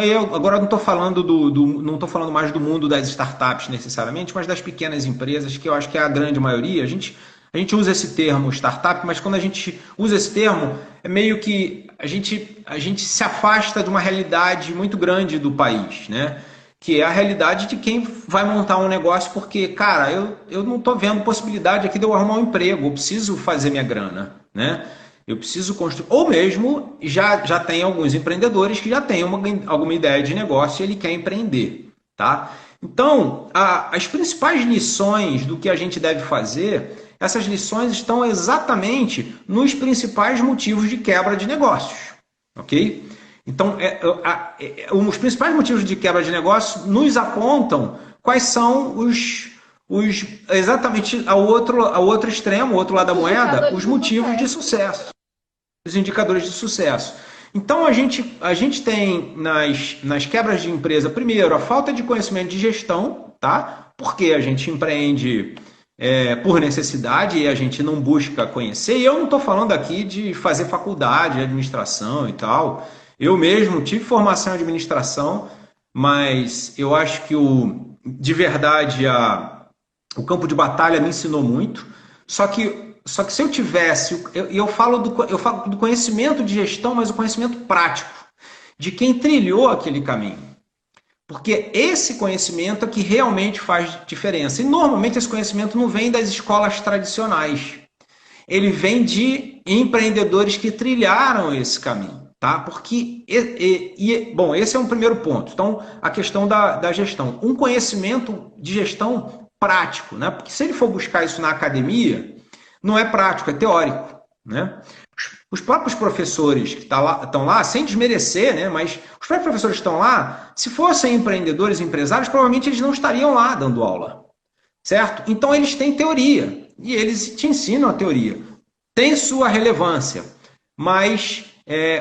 eu agora não estou falando não estou falando mais do mundo das startups necessariamente, mas das pequenas empresas, que eu acho que é a grande maioria. A gente A gente usa esse termo startup, mas quando a gente usa esse termo, é meio que a gente se afasta de uma realidade muito grande do país, né? Que é a realidade de quem vai montar um negócio porque, cara, eu não estou vendo possibilidade aqui de eu arrumar um emprego, eu preciso fazer minha grana, né? Eu preciso construir. Ou mesmo, já tem alguns empreendedores que já têm alguma ideia de negócio e ele quer empreender, tá? Então, as principais lições do que a gente deve fazer, essas lições estão exatamente nos principais motivos de quebra de negócios, ok? Então, os principais motivos de quebra de negócios nos apontam quais são exatamente ao outro extremo, ao outro lado da moeda, os motivos de sucesso, os indicadores de sucesso. Então, a gente tem nas quebras de empresa, primeiro, a falta de conhecimento de gestão, tá? Porque a gente empreende por necessidade e a gente não busca conhecer. E eu não estou falando aqui de fazer faculdade de administração e tal. Eu mesmo tive formação em administração, mas eu acho que de verdade o campo de batalha me ensinou muito. Só que se eu tivesse, eu falo do conhecimento de gestão, mas o conhecimento prático de quem trilhou aquele caminho. Porque esse conhecimento é que realmente faz diferença. E normalmente esse conhecimento não vem das escolas tradicionais. Ele vem de empreendedores que trilharam esse caminho. Tá? Porque, bom, esse é um primeiro ponto. Então, a questão da gestão. Um conhecimento de gestão prático, né? Porque se ele for buscar isso na academia, não é prático, é teórico, né? Os próprios professores que estão lá, sem desmerecer, né? Mas os próprios professores que estão lá, se fossem empreendedores, empresários, provavelmente eles não estariam lá dando aula, certo? Então, eles têm teoria e eles te ensinam a teoria. Tem sua relevância, mas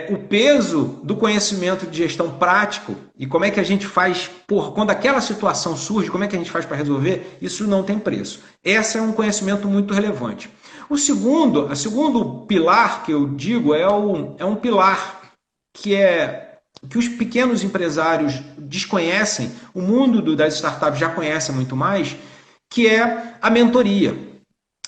o peso do conhecimento de gestão prático e como é que a gente faz, quando aquela situação surge, como é que a gente faz para resolver, isso não tem preço. Esse é um conhecimento muito relevante. O segundo pilar que eu digo é um pilar que os pequenos empresários desconhecem, o mundo das startups já conhece muito mais, que é a mentoria,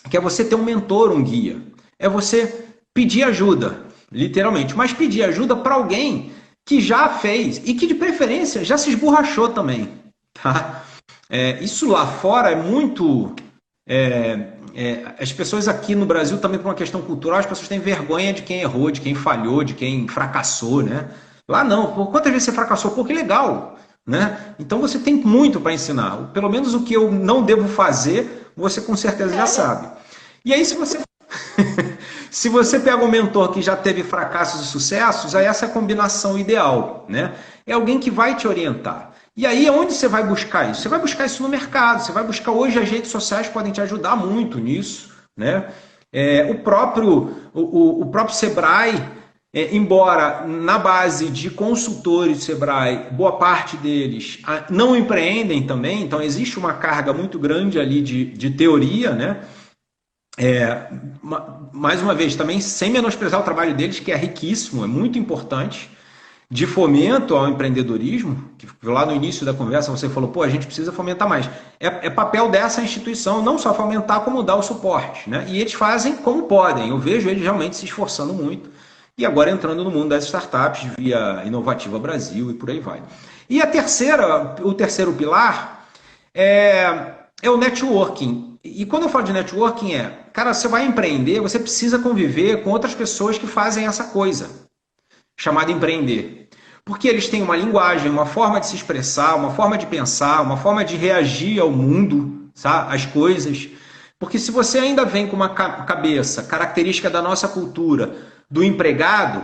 que é você ter um mentor, um guia. É você pedir ajuda, literalmente, mas pedir ajuda para alguém que já fez e que, de preferência, já se esborrachou também. Tá? Isso lá fora é muito... as pessoas aqui no Brasil, também por uma questão cultural, as pessoas têm vergonha de quem errou, de quem falhou, de quem fracassou, né? Lá não. Por quantas vezes você fracassou? Pô, que legal! Né? Então você tem muito para ensinar. Pelo menos o que eu não devo fazer, você com certeza já sabe. E aí, se você pega um mentor que já teve fracassos e sucessos, aí essa é a combinação ideal, né? É alguém que vai te orientar. E aí, onde você vai buscar isso? Você vai buscar isso no mercado, você vai buscar... Hoje as redes sociais podem te ajudar muito nisso, né? O próprio Sebrae, embora na base de consultores do Sebrae, boa parte deles não empreendem também, então existe uma carga muito grande ali de teoria, né? Mais uma vez, também sem menosprezar o trabalho deles, que é riquíssimo, é muito importante, de fomento ao empreendedorismo, que lá no início da conversa você falou, pô, a gente precisa fomentar mais. É papel dessa instituição não só fomentar, como dar o suporte, né? E eles fazem como podem, eu vejo eles realmente se esforçando muito, e agora entrando no mundo das startups via Inovativa Brasil e por aí vai. E o terceiro pilar é o networking. E quando eu falo de networking cara, você vai empreender, você precisa conviver com outras pessoas que fazem essa coisa, chamada empreender. Porque eles têm uma linguagem, uma forma de se expressar, uma forma de pensar, uma forma de reagir ao mundo, sabe? Às coisas. Porque se você ainda vem com uma cabeça característica da nossa cultura, do empregado,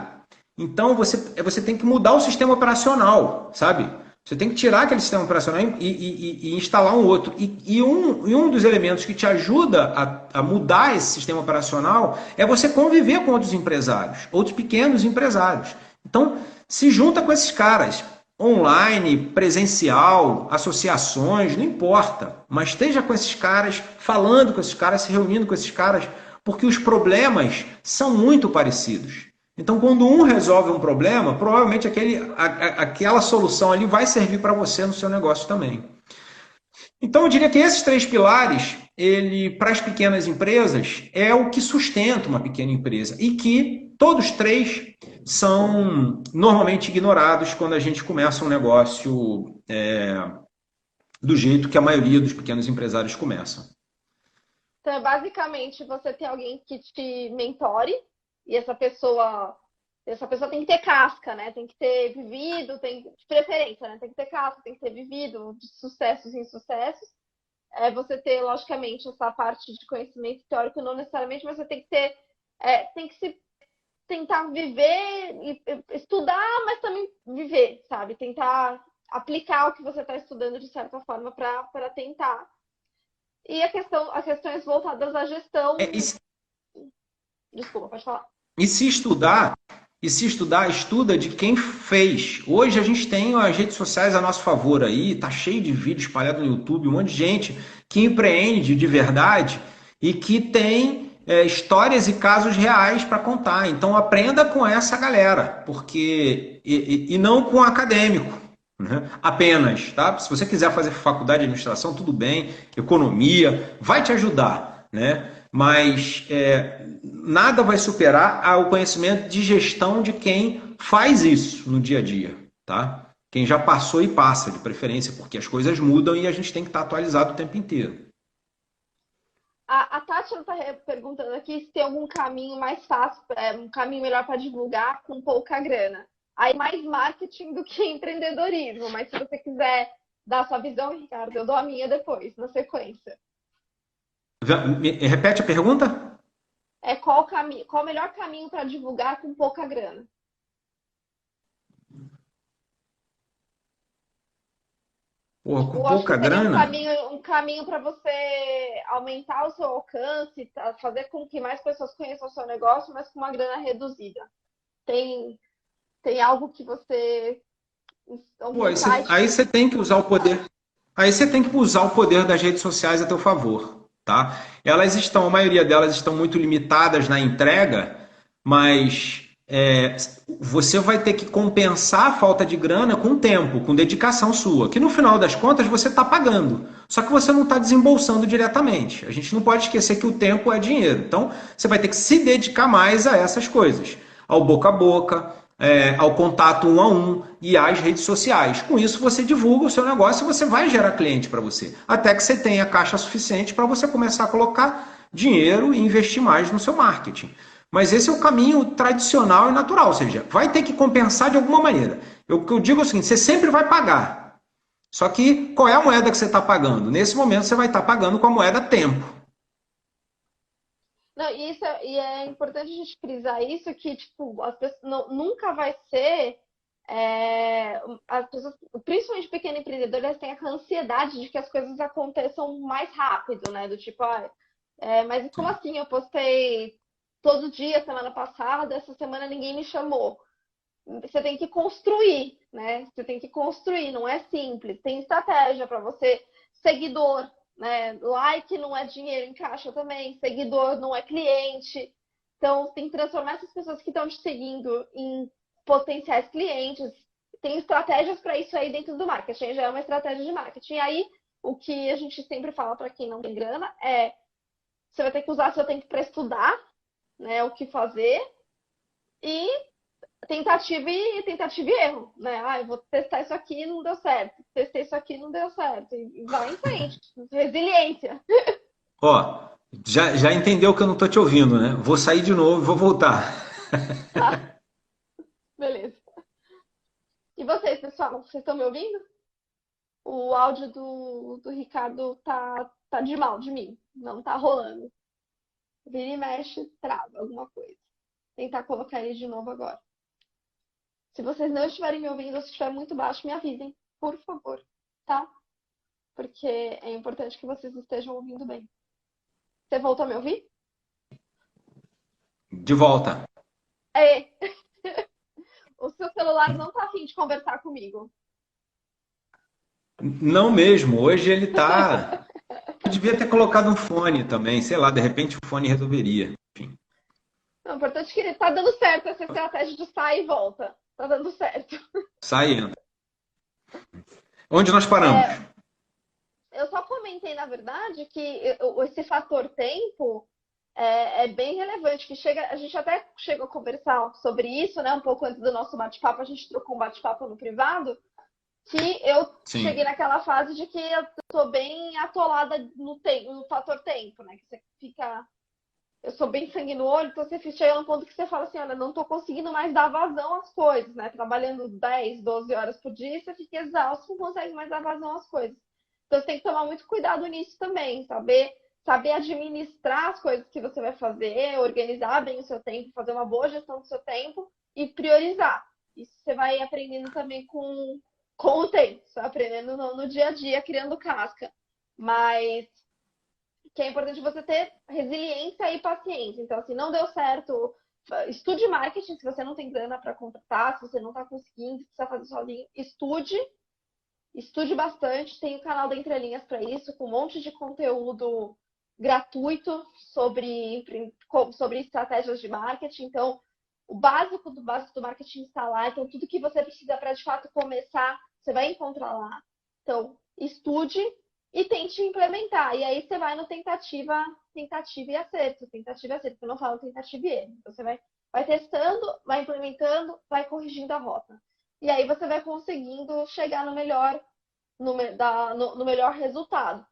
então você tem que mudar o sistema operacional, sabe? Você tem que tirar aquele sistema operacional e instalar um outro. E um dos elementos que te ajuda a mudar esse sistema operacional é você conviver com outros empresários, outros pequenos empresários. Então, se junta com esses caras, online, presencial, associações, não importa. Mas esteja com esses caras, falando com esses caras, se reunindo com esses caras, porque os problemas são muito parecidos. Então, quando um resolve um problema, provavelmente aquela solução ali vai servir para você no seu negócio também. Então, eu diria que esses 3 pilares ele, para as pequenas empresas, é o que sustenta uma pequena empresa e que todos três são normalmente ignorados quando a gente começa um negócio do jeito que a maioria dos pequenos empresários começam. Então, basicamente, você tem alguém que te mentore e essa pessoa tem que ter casca, né? Tem que ter vivido, de preferência, né? Tem que ter casca, tem que ter vivido de sucessos em insucessos. Você ter, logicamente, essa parte de conhecimento teórico, não necessariamente, mas você tem que ter, tem que se tentar viver, e estudar, mas também viver, sabe? Tentar aplicar o que você está estudando de certa forma para tentar. E as questões voltadas à gestão. Desculpa, pode falar. E se estudar, estuda de quem fez. Hoje a gente tem as redes sociais a nosso favor aí, tá cheio de vídeos espalhados no YouTube, um monte de gente que empreende de verdade e que tem histórias e casos reais para contar. Então aprenda com essa galera, porque e não com acadêmico, né? Apenas, tá? Se você quiser fazer faculdade de administração, tudo bem, economia, vai te ajudar, né? Mas nada vai superar o conhecimento de gestão de quem faz isso no dia a dia, tá? Quem já passou e passa, de preferência, porque as coisas mudam e a gente tem que estar atualizado o tempo inteiro. A Tati está perguntando aqui se tem algum caminho mais fácil, um caminho melhor para divulgar com pouca grana. Aí mais marketing do que empreendedorismo, mas se você quiser dar a sua visão, Ricardo, eu dou a minha depois, na sequência. Repete a pergunta? Qual o melhor caminho para divulgar com pouca grana? Porra, com pouca grana? Um caminho para você aumentar o seu alcance, fazer com que mais pessoas conheçam o seu negócio, mas com uma grana reduzida. Tem algo que você... Aí você tem que usar o poder. Aí você tem que usar o poder das redes sociais a teu favor. Tá? A maioria delas estão muito limitadas na entrega, mas você vai ter que compensar a falta de grana com tempo, com dedicação sua, que no final das contas você está pagando, só que você não está desembolsando diretamente. A gente não pode esquecer que o tempo é dinheiro, então você vai ter que se dedicar mais a essas coisas, ao boca a boca, ao contato 1 a 1 e às redes sociais. Com isso você divulga o seu negócio e você vai gerar cliente para você, até que você tenha caixa suficiente para você começar a colocar dinheiro e investir mais no seu marketing. Mas esse é o caminho tradicional e natural, ou seja, vai ter que compensar de alguma maneira. O que eu digo é o seguinte, você sempre vai pagar. Só que qual é a moeda que você está pagando? Nesse momento você vai estar pagando com a moeda tempo. Não, e é importante a gente frisar isso, que tipo, as pessoas nunca vai ser. As pessoas, principalmente pequenos empreendedores, eles têm a ansiedade de que as coisas aconteçam mais rápido, né? Do tipo, mas como assim? Eu postei todo dia semana passada, essa semana ninguém me chamou. Você tem que construir, né? Você tem que construir, não é simples. Tem estratégia para você, seguidor. Né? Like não é dinheiro em caixa também, seguidor não é cliente. Então, tem que transformar essas pessoas que estão te seguindo em potenciais clientes. Tem estratégias para isso aí dentro do marketing, já é uma estratégia de marketing. E aí, o que a gente sempre fala para quem não tem grana você vai ter que usar seu tempo para estudar, né, o que fazer, e tentativa e erro, né? Eu vou testar isso aqui e não deu certo. Testei isso aqui e não deu certo. E vai em frente. Resiliência. Já entendeu que eu não tô te ouvindo, né? Vou sair de novo e vou voltar. Tá. Beleza. E vocês, pessoal? Vocês estão me ouvindo? O áudio do Ricardo tá de mal de mim. Não tá rolando. Vira e mexe, trava alguma coisa. Tentar colocar ele de novo agora. Se vocês não estiverem me ouvindo ou se estiver muito baixo, me avisem, por favor, tá? Porque é importante que vocês estejam ouvindo bem. Você voltou a me ouvir? De volta. O seu celular não tá afim de conversar comigo. Não mesmo. Hoje ele tá... Eu devia ter colocado um fone também. Sei lá, de repente o fone resolveria. Enfim. Não, o importante é que ele tá dando certo essa estratégia de sair e volta. Tá dando certo. Sai e entra. Onde nós paramos? eu só comentei, na verdade, que esse fator tempo é bem relevante, que a gente até chegou a conversar sobre isso, né? Um pouco antes do nosso bate-papo, a gente trocou um bate-papo no privado, que eu cheguei naquela fase de que eu tô bem atolada no fator tempo, né? Que você fica... Eu sou bem sangue no olho, então você chega num ponto que você fala assim, olha, não tô conseguindo mais dar vazão às coisas, né? Trabalhando 10, 12 horas por dia, você fica exausto, não consegue mais dar vazão às coisas. Então você tem que tomar muito cuidado nisso também, saber administrar as coisas que você vai fazer, organizar bem o seu tempo, fazer uma boa gestão do seu tempo e priorizar. Isso você vai aprendendo também com o tempo, você vai aprendendo no dia a dia, criando casca. Mas que é importante você ter resiliência e paciência. Então, assim, não deu certo, estude marketing se você não tem grana para contratar, se você não está conseguindo, se precisa fazer sozinho, estude bastante. Tem o canal da Entrelinhas para isso, com um monte de conteúdo gratuito sobre estratégias de marketing. Então, o básico do marketing está lá. Então, tudo que você precisa para, de fato, começar, você vai encontrar lá. Então, estude e tente implementar. E aí você vai no tentativa e acerto. Tentativa e acerto. Eu não falo tentativa e erro. Então, você vai testando, vai implementando, vai corrigindo a rota. E aí você vai conseguindo chegar no melhor resultado.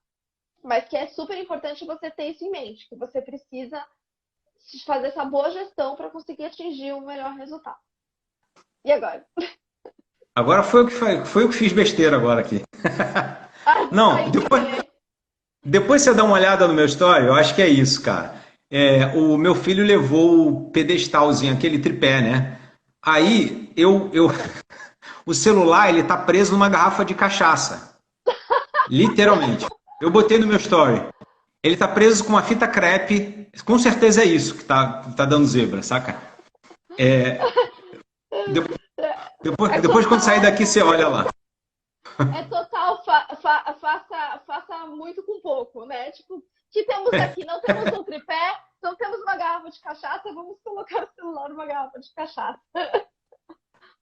Mas que é super importante você ter isso em mente, que você precisa fazer essa boa gestão para conseguir atingir o melhor resultado. E agora? Agora foi eu que fiz besteira agora aqui. Não, depois você dá uma olhada no meu story, eu acho que é isso, cara. O meu filho levou o pedestalzinho, aquele tripé, né? Aí o celular ele tá preso numa garrafa de cachaça. Literalmente. Eu botei no meu story. Ele tá preso com uma fita crepe. Com certeza é isso que tá dando zebra, saca? Depois quando sair daqui, você olha lá. É total, faça muito com pouco, né? Tipo, o que temos aqui? Não temos um tripé, não temos uma garrafa de cachaça, vamos colocar o celular numa garrafa de cachaça.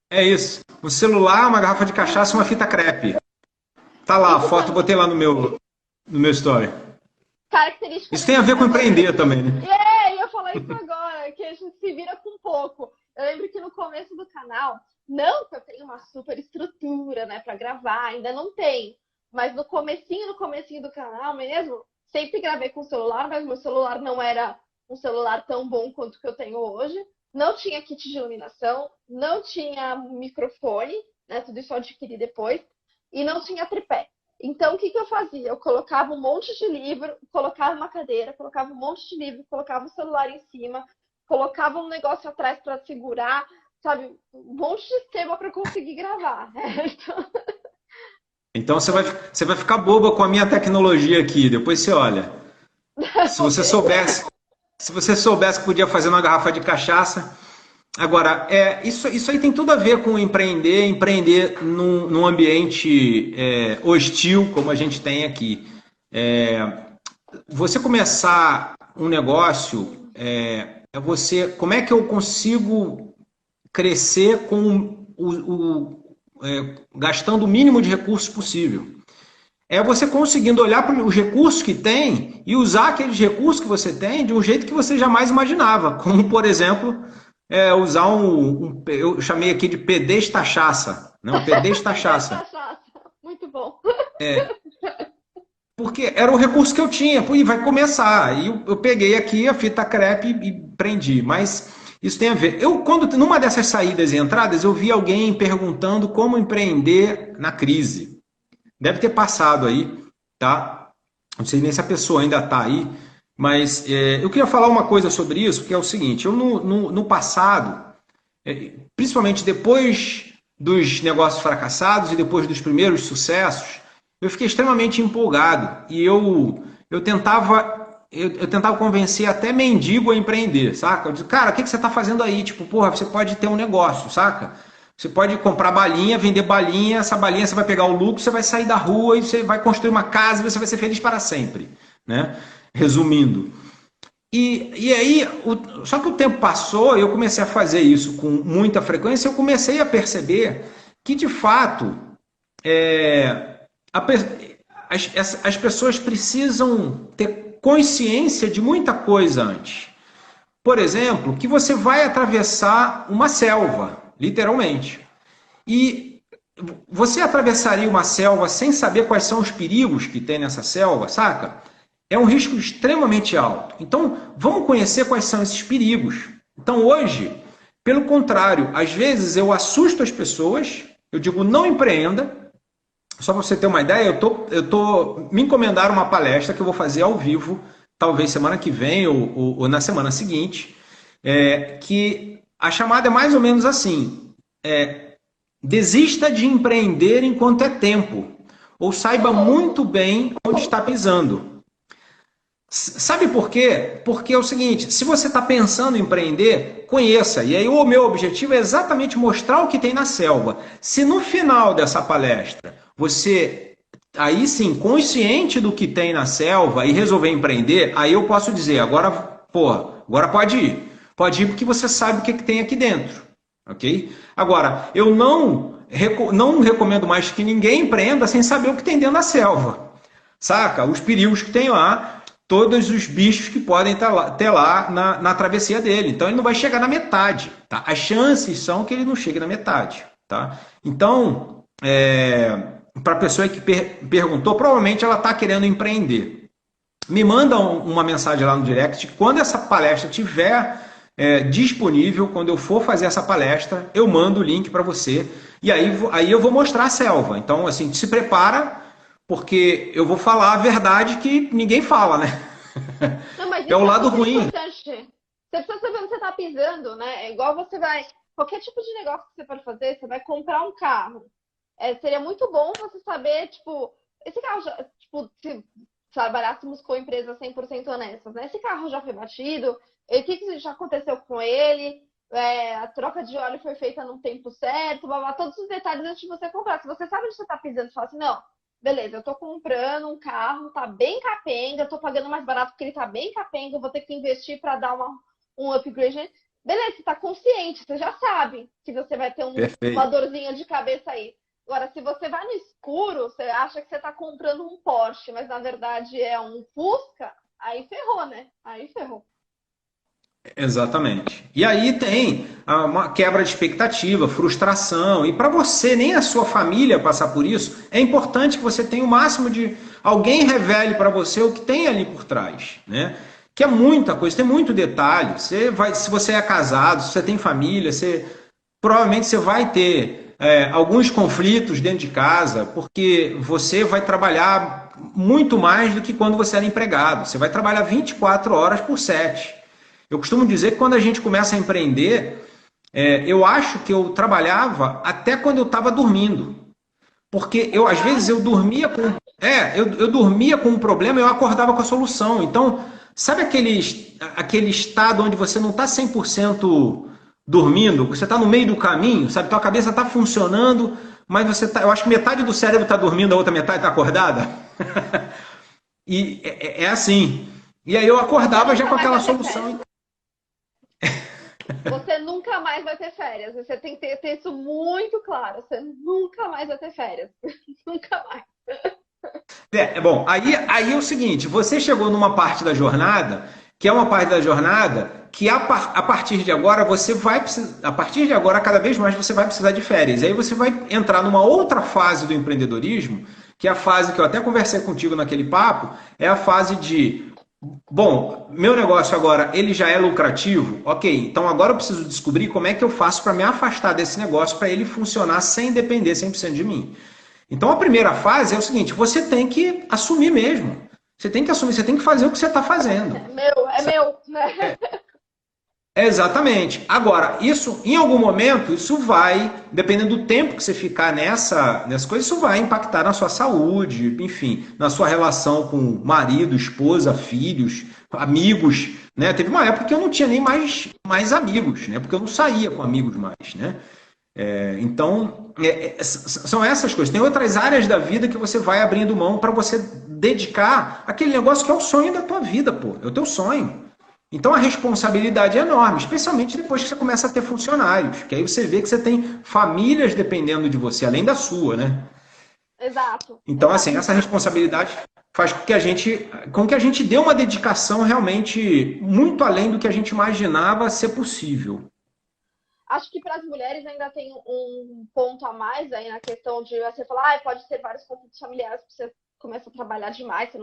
É isso. O celular, uma garrafa de cachaça e uma fita crepe. Tá lá a foto, botei lá no meu story. Isso tem a ver com empreender também, né? Eu ia falar isso agora, que a gente se vira com pouco. Eu lembro que no começo do canal, não que eu tenha uma super estrutura, né, para gravar, ainda não tem. Mas no comecinho do canal mesmo, sempre gravei com o celular, mas meu celular não era um celular tão bom quanto o que eu tenho hoje. Não tinha kit de iluminação, não tinha microfone, né, tudo isso eu adquiri depois, e não tinha tripé. Então, o que eu fazia? Eu colocava um monte de livro, colocava uma cadeira, colocava um monte de livro, colocava o celular em cima, colocava um negócio atrás para segurar, sabe? Um monte de esquema para conseguir gravar. Então, você vai ficar boba com a minha tecnologia aqui, depois você olha. Se você soubesse que podia fazer uma garrafa de cachaça... Agora, isso aí tem tudo a ver com empreender num ambiente hostil, como a gente tem aqui. Você começar um negócio, como é que eu consigo crescer gastando o mínimo de recursos possível? É você conseguindo olhar para os recursos que tem e usar aqueles recursos que você tem de um jeito que você jamais imaginava, como, por exemplo... usar eu chamei aqui de pedestachaça. Não, pedestachaça. Muito bom. Porque era o recurso que eu tinha. E vai começar. E eu peguei aqui a fita crepe e prendi. Mas isso tem a ver. Numa dessas saídas e entradas, eu vi alguém perguntando como empreender na crise. Deve ter passado aí, tá? Não sei nem se a pessoa ainda está aí. Mas eu queria falar uma coisa sobre isso, que é o seguinte, eu no passado, principalmente depois dos negócios fracassados e depois dos primeiros sucessos, eu fiquei extremamente empolgado e eu tentava convencer até mendigo a empreender, saca? Eu disse, cara, o que você está fazendo aí? Tipo, porra, você pode ter um negócio, saca? Você pode comprar balinha, vender balinha, essa balinha você vai pegar o lucro, você vai sair da rua e você vai construir uma casa e você vai ser feliz para sempre, né? Resumindo. E aí, só que o tempo passou e eu comecei a fazer isso com muita frequência, eu comecei a perceber que, de fato, as pessoas precisam ter consciência de muita coisa antes. Por exemplo, que você vai atravessar uma selva, literalmente. E você atravessaria uma selva sem saber quais são os perigos que tem nessa selva, saca? É um risco extremamente alto. Então, vamos conhecer quais são esses perigos. Então, hoje, pelo contrário, às vezes eu assusto as pessoas, eu digo, não empreenda. Só para você ter uma ideia, me encomendaram uma palestra que eu vou fazer ao vivo, talvez semana que vem ou na semana seguinte, que a chamada é mais ou menos assim, desista de empreender enquanto é tempo, ou saiba muito bem onde está pisando. Sabe por quê? Porque é o seguinte, se você está pensando em empreender, conheça. E aí o meu objetivo é exatamente mostrar o que tem na selva. Se no final dessa palestra você, aí sim, consciente do que tem na selva e resolver empreender, aí eu posso dizer, agora pode ir. Pode ir porque você sabe o que tem aqui dentro. Ok? Agora, eu não recomendo mais que ninguém empreenda sem saber o que tem dentro da selva. Saca? Os perigos que tem lá, todos os bichos que podem ter lá na travessia dele. Então, ele não vai chegar na metade. Tá? As chances são que ele não chegue na metade. Tá? Então, para a pessoa que perguntou, provavelmente ela está querendo empreender. Me manda uma mensagem lá no direct. Quando essa palestra estiver disponível, quando eu for fazer essa palestra, eu mando o link para você. E aí eu vou mostrar a selva. Então, assim, se prepara, porque eu vou falar a verdade que ninguém fala, né? Não, mas é o lado ruim. Importante. Você precisa saber onde você está pisando, né? É igual você vai... Qualquer tipo de negócio que você for fazer, você vai comprar um carro. Seria muito bom você saber, tipo... Esse carro já... Tipo, se trabalhássemos com empresas 100% honestas, né? Esse carro já foi batido... O que já aconteceu com ele? A troca de óleo foi feita no tempo certo, todos os detalhes antes de você comprar. Se você sabe onde você está pisando, você fala assim, não, beleza, eu estou comprando um carro, tá bem capenga, eu estou pagando mais barato porque ele tá bem capenga, eu vou ter que investir para dar um upgrade. Beleza, você está consciente, você já sabe que você vai ter uma dorzinha de cabeça aí. Agora, se você vai no escuro, você acha que você está comprando um Porsche, mas na verdade é um Fusca, aí ferrou, né? Aí ferrou. Exatamente. E aí tem uma quebra de expectativa, frustração. E para você, nem a sua família passar por isso, é importante que você tenha o máximo de... Alguém revele para você o que tem ali por trás, né? Que é muita coisa, tem muito detalhe. Se você é casado, se você tem família, provavelmente você vai ter alguns conflitos dentro de casa, porque você vai trabalhar muito mais do que quando você era empregado. Você vai trabalhar 24 horas por 7. Eu costumo dizer que quando a gente começa a empreender, eu acho que eu trabalhava até quando eu estava dormindo. Porque às vezes eu dormia com... eu dormia com um problema e eu acordava com a solução. Então, sabe aquele estado onde você não está 100% dormindo? Você está no meio do caminho, sabe? Tua cabeça está funcionando, mas eu acho que metade do cérebro está dormindo, a outra metade está acordada. E é assim. E aí eu acordava já com aquela solução. Você nunca mais vai ter férias. Você tem que ter isso muito claro. Você nunca mais vai ter férias. Nunca mais. Bom, aí é o seguinte, você chegou numa parte da jornada, que é uma parte da jornada que a partir de agora você vai precisar, a partir de agora cada vez mais você vai precisar de férias. Aí você vai entrar numa outra fase do empreendedorismo, que é a fase que eu até conversei contigo naquele papo, é a fase de... Bom, meu negócio agora, ele já é lucrativo? Ok, então agora eu preciso descobrir como é que eu faço para me afastar desse negócio para ele funcionar sem depender 100% de mim. Então a primeira fase é o seguinte, você tem que assumir mesmo. Você tem que assumir, você tem que fazer o que você está fazendo. É meu. Exatamente. Agora, isso, em algum momento, isso vai, dependendo do tempo que você ficar nessa coisa, isso vai impactar na sua saúde, enfim, na sua relação com marido, esposa, filhos, amigos, né? Teve uma época que eu não tinha nem mais amigos, né? Porque eu não saía com amigos mais, né? Então, são essas coisas. Tem outras áreas da vida que você vai abrindo mão para você dedicar aquele negócio que é o sonho da tua vida, pô. É o teu sonho. Então a responsabilidade é enorme, especialmente depois que você começa a ter funcionários, que aí você vê que você tem famílias dependendo de você, além da sua, né? Exato. Então, Exato. assim, essa responsabilidade faz com que a gente dê uma dedicação realmente muito além do que a gente imaginava ser possível. Acho que para as mulheres ainda tem um ponto a mais aí na questão de você falar, ah, pode ter vários conflitos familiares, você começa a trabalhar demais, você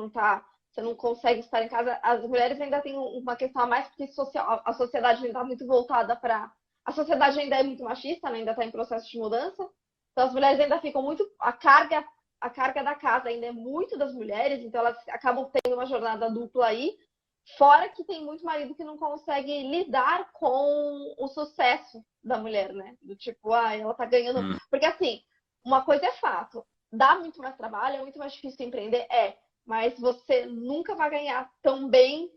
não consegue estar em casa. As mulheres ainda têm uma questão a mais, porque a sociedade ainda está muito voltada para. A sociedade ainda é muito machista, né? Ainda está em processo de mudança. Então as mulheres ainda ficam muito. A carga da casa ainda é muito das mulheres, então elas acabam tendo uma jornada dupla aí. Fora que tem muito marido que não consegue lidar com o sucesso da mulher, né? Do tipo, ah, ela tá ganhando. Porque assim, uma coisa é fato, dá muito mais trabalho, é muito mais difícil empreender, mas você nunca vai ganhar tão bem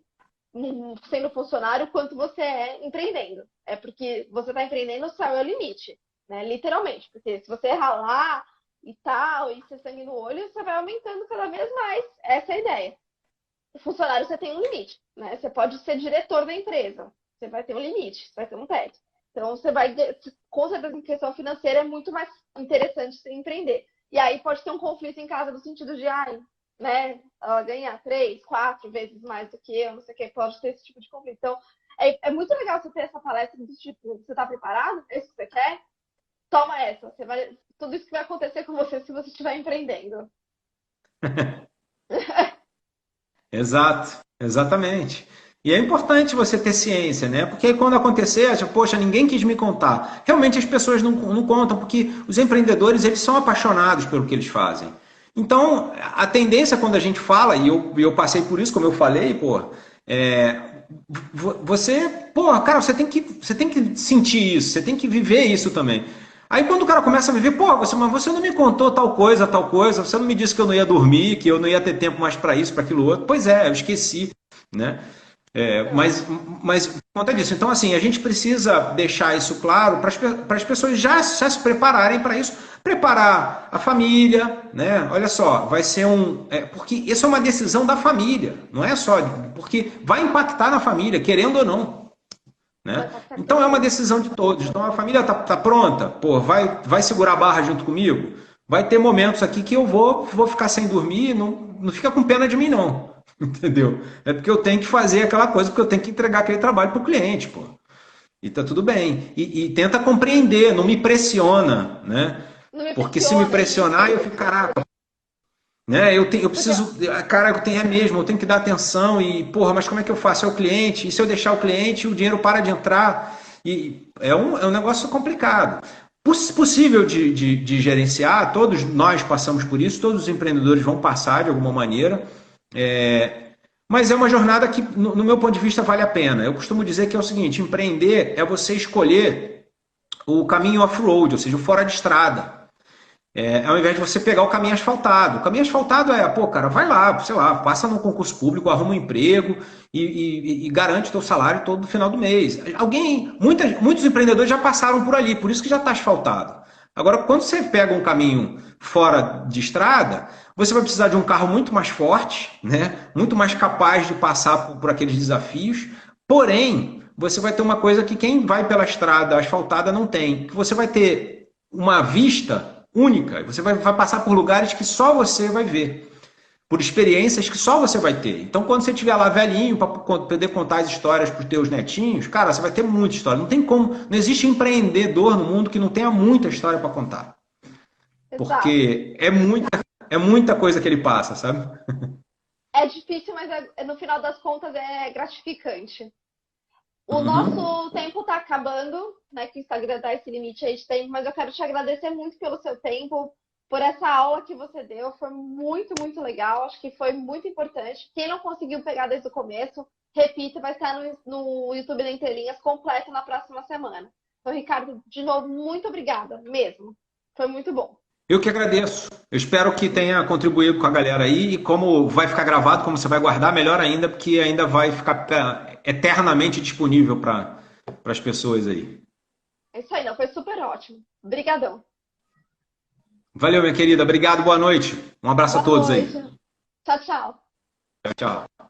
sendo funcionário quanto você é empreendendo. É porque você tá empreendendo, o céu é o limite, né? Literalmente. Porque se você ralar e tal, e ser sangue no olho, você vai aumentando cada vez mais. Essa é a ideia. Funcionário você tem um limite, né? Você pode ser diretor da empresa, você vai ter um limite, você vai ter um teto. Então você vai, com certeza, em questão financeira é muito mais interessante você empreender. E aí pode ter um conflito em casa no sentido de, ai, né, ela ganha 3, 4 vezes mais do que eu, não sei o que, pode ter esse tipo de conflito. Então é muito legal você ter essa palestra do tipo, você tá preparado? É isso que você quer? Toma essa, tudo isso que vai acontecer com você se você estiver empreendendo. Exato, exatamente. E é importante você ter ciência, né? Porque aí quando acontecer, acha, poxa, ninguém quis me contar. Realmente as pessoas não contam, porque os empreendedores, eles são apaixonados pelo que eles fazem. Então, a tendência quando a gente fala, e eu passei por isso, como eu falei, pô, é, cara, você tem que sentir isso, você tem que viver isso também. Aí quando o cara começa a viver, pô, mas você não me contou tal coisa, você não me disse que eu não ia dormir, que eu não ia ter tempo mais para isso, para aquilo outro. Pois é, eu esqueci, né? Mas por conta disso. Então, assim, a gente precisa deixar isso claro para as pessoas já se prepararem para isso. Preparar a família, né? Olha só, vai ser porque isso é uma decisão da família, não é só. Porque vai impactar na família, querendo ou não. Né? Então é uma decisão de todos. Então a família tá pronta, pô, vai segurar a barra junto comigo? Vai ter momentos aqui que eu vou ficar sem dormir, não fica com pena de mim, não. Entendeu? É porque eu tenho que fazer aquela coisa, porque eu tenho que entregar aquele trabalho para o cliente, pô. E tá tudo bem. E tenta compreender, não me pressiona, né? Porque se me pressionar, eu fico, caraca, né? Eu preciso, cara, eu tenho que dar atenção e, porra, mas como é que eu faço? É o cliente, e se eu deixar o cliente, o dinheiro para de entrar, e é um negócio complicado. Possível de gerenciar, todos nós passamos por isso, todos os empreendedores vão passar de alguma maneira, mas é uma jornada que, no meu ponto de vista, vale a pena. Eu costumo dizer que é o seguinte, empreender é você escolher o caminho off-road, ou seja, o fora de estrada. Ao invés de você pegar o caminho asfaltado. O caminho asfaltado pô, cara, vai lá, sei lá, passa no concurso público, arruma um emprego e garante o teu salário todo no final do mês. Muitos empreendedores já passaram por ali, por isso que já está asfaltado. Agora, quando você pega um caminho fora de estrada, você vai precisar de um carro muito mais forte, né? Muito mais capaz de passar por aqueles desafios. Porém, você vai ter uma coisa que quem vai pela estrada asfaltada não tem, que você vai ter uma vista única. Você vai passar por lugares que só você vai ver, por experiências que só você vai ter. Então, quando você estiver lá velhinho para poder contar as histórias para os teus netinhos, cara, você vai ter muita história. Não tem como, não existe empreendedor no mundo que não tenha muita história para contar. Porque é muita coisa que ele passa, sabe? É difícil, mas no final das contas é gratificante. O nosso tempo está acabando, né? Que o Instagram dá esse limite aí de tempo, mas eu quero te agradecer muito pelo seu tempo, por essa aula que você deu. Foi muito, muito legal. Acho que foi muito importante. Quem não conseguiu pegar desde o começo, repito, vai estar no YouTube da Entrelinhas completo na próxima semana. Então, Ricardo, de novo, muito obrigada mesmo. Foi muito bom. Eu que agradeço. Eu espero que tenha contribuído com a galera aí. E como vai ficar gravado, como você vai guardar, melhor ainda, porque ainda vai ficar eternamente disponível para as pessoas aí. É isso aí, não. Foi super ótimo. Obrigadão. Valeu, minha querida. Obrigado, boa noite. Um abraço a todos aí. Tchau, tchau. Tchau, tchau.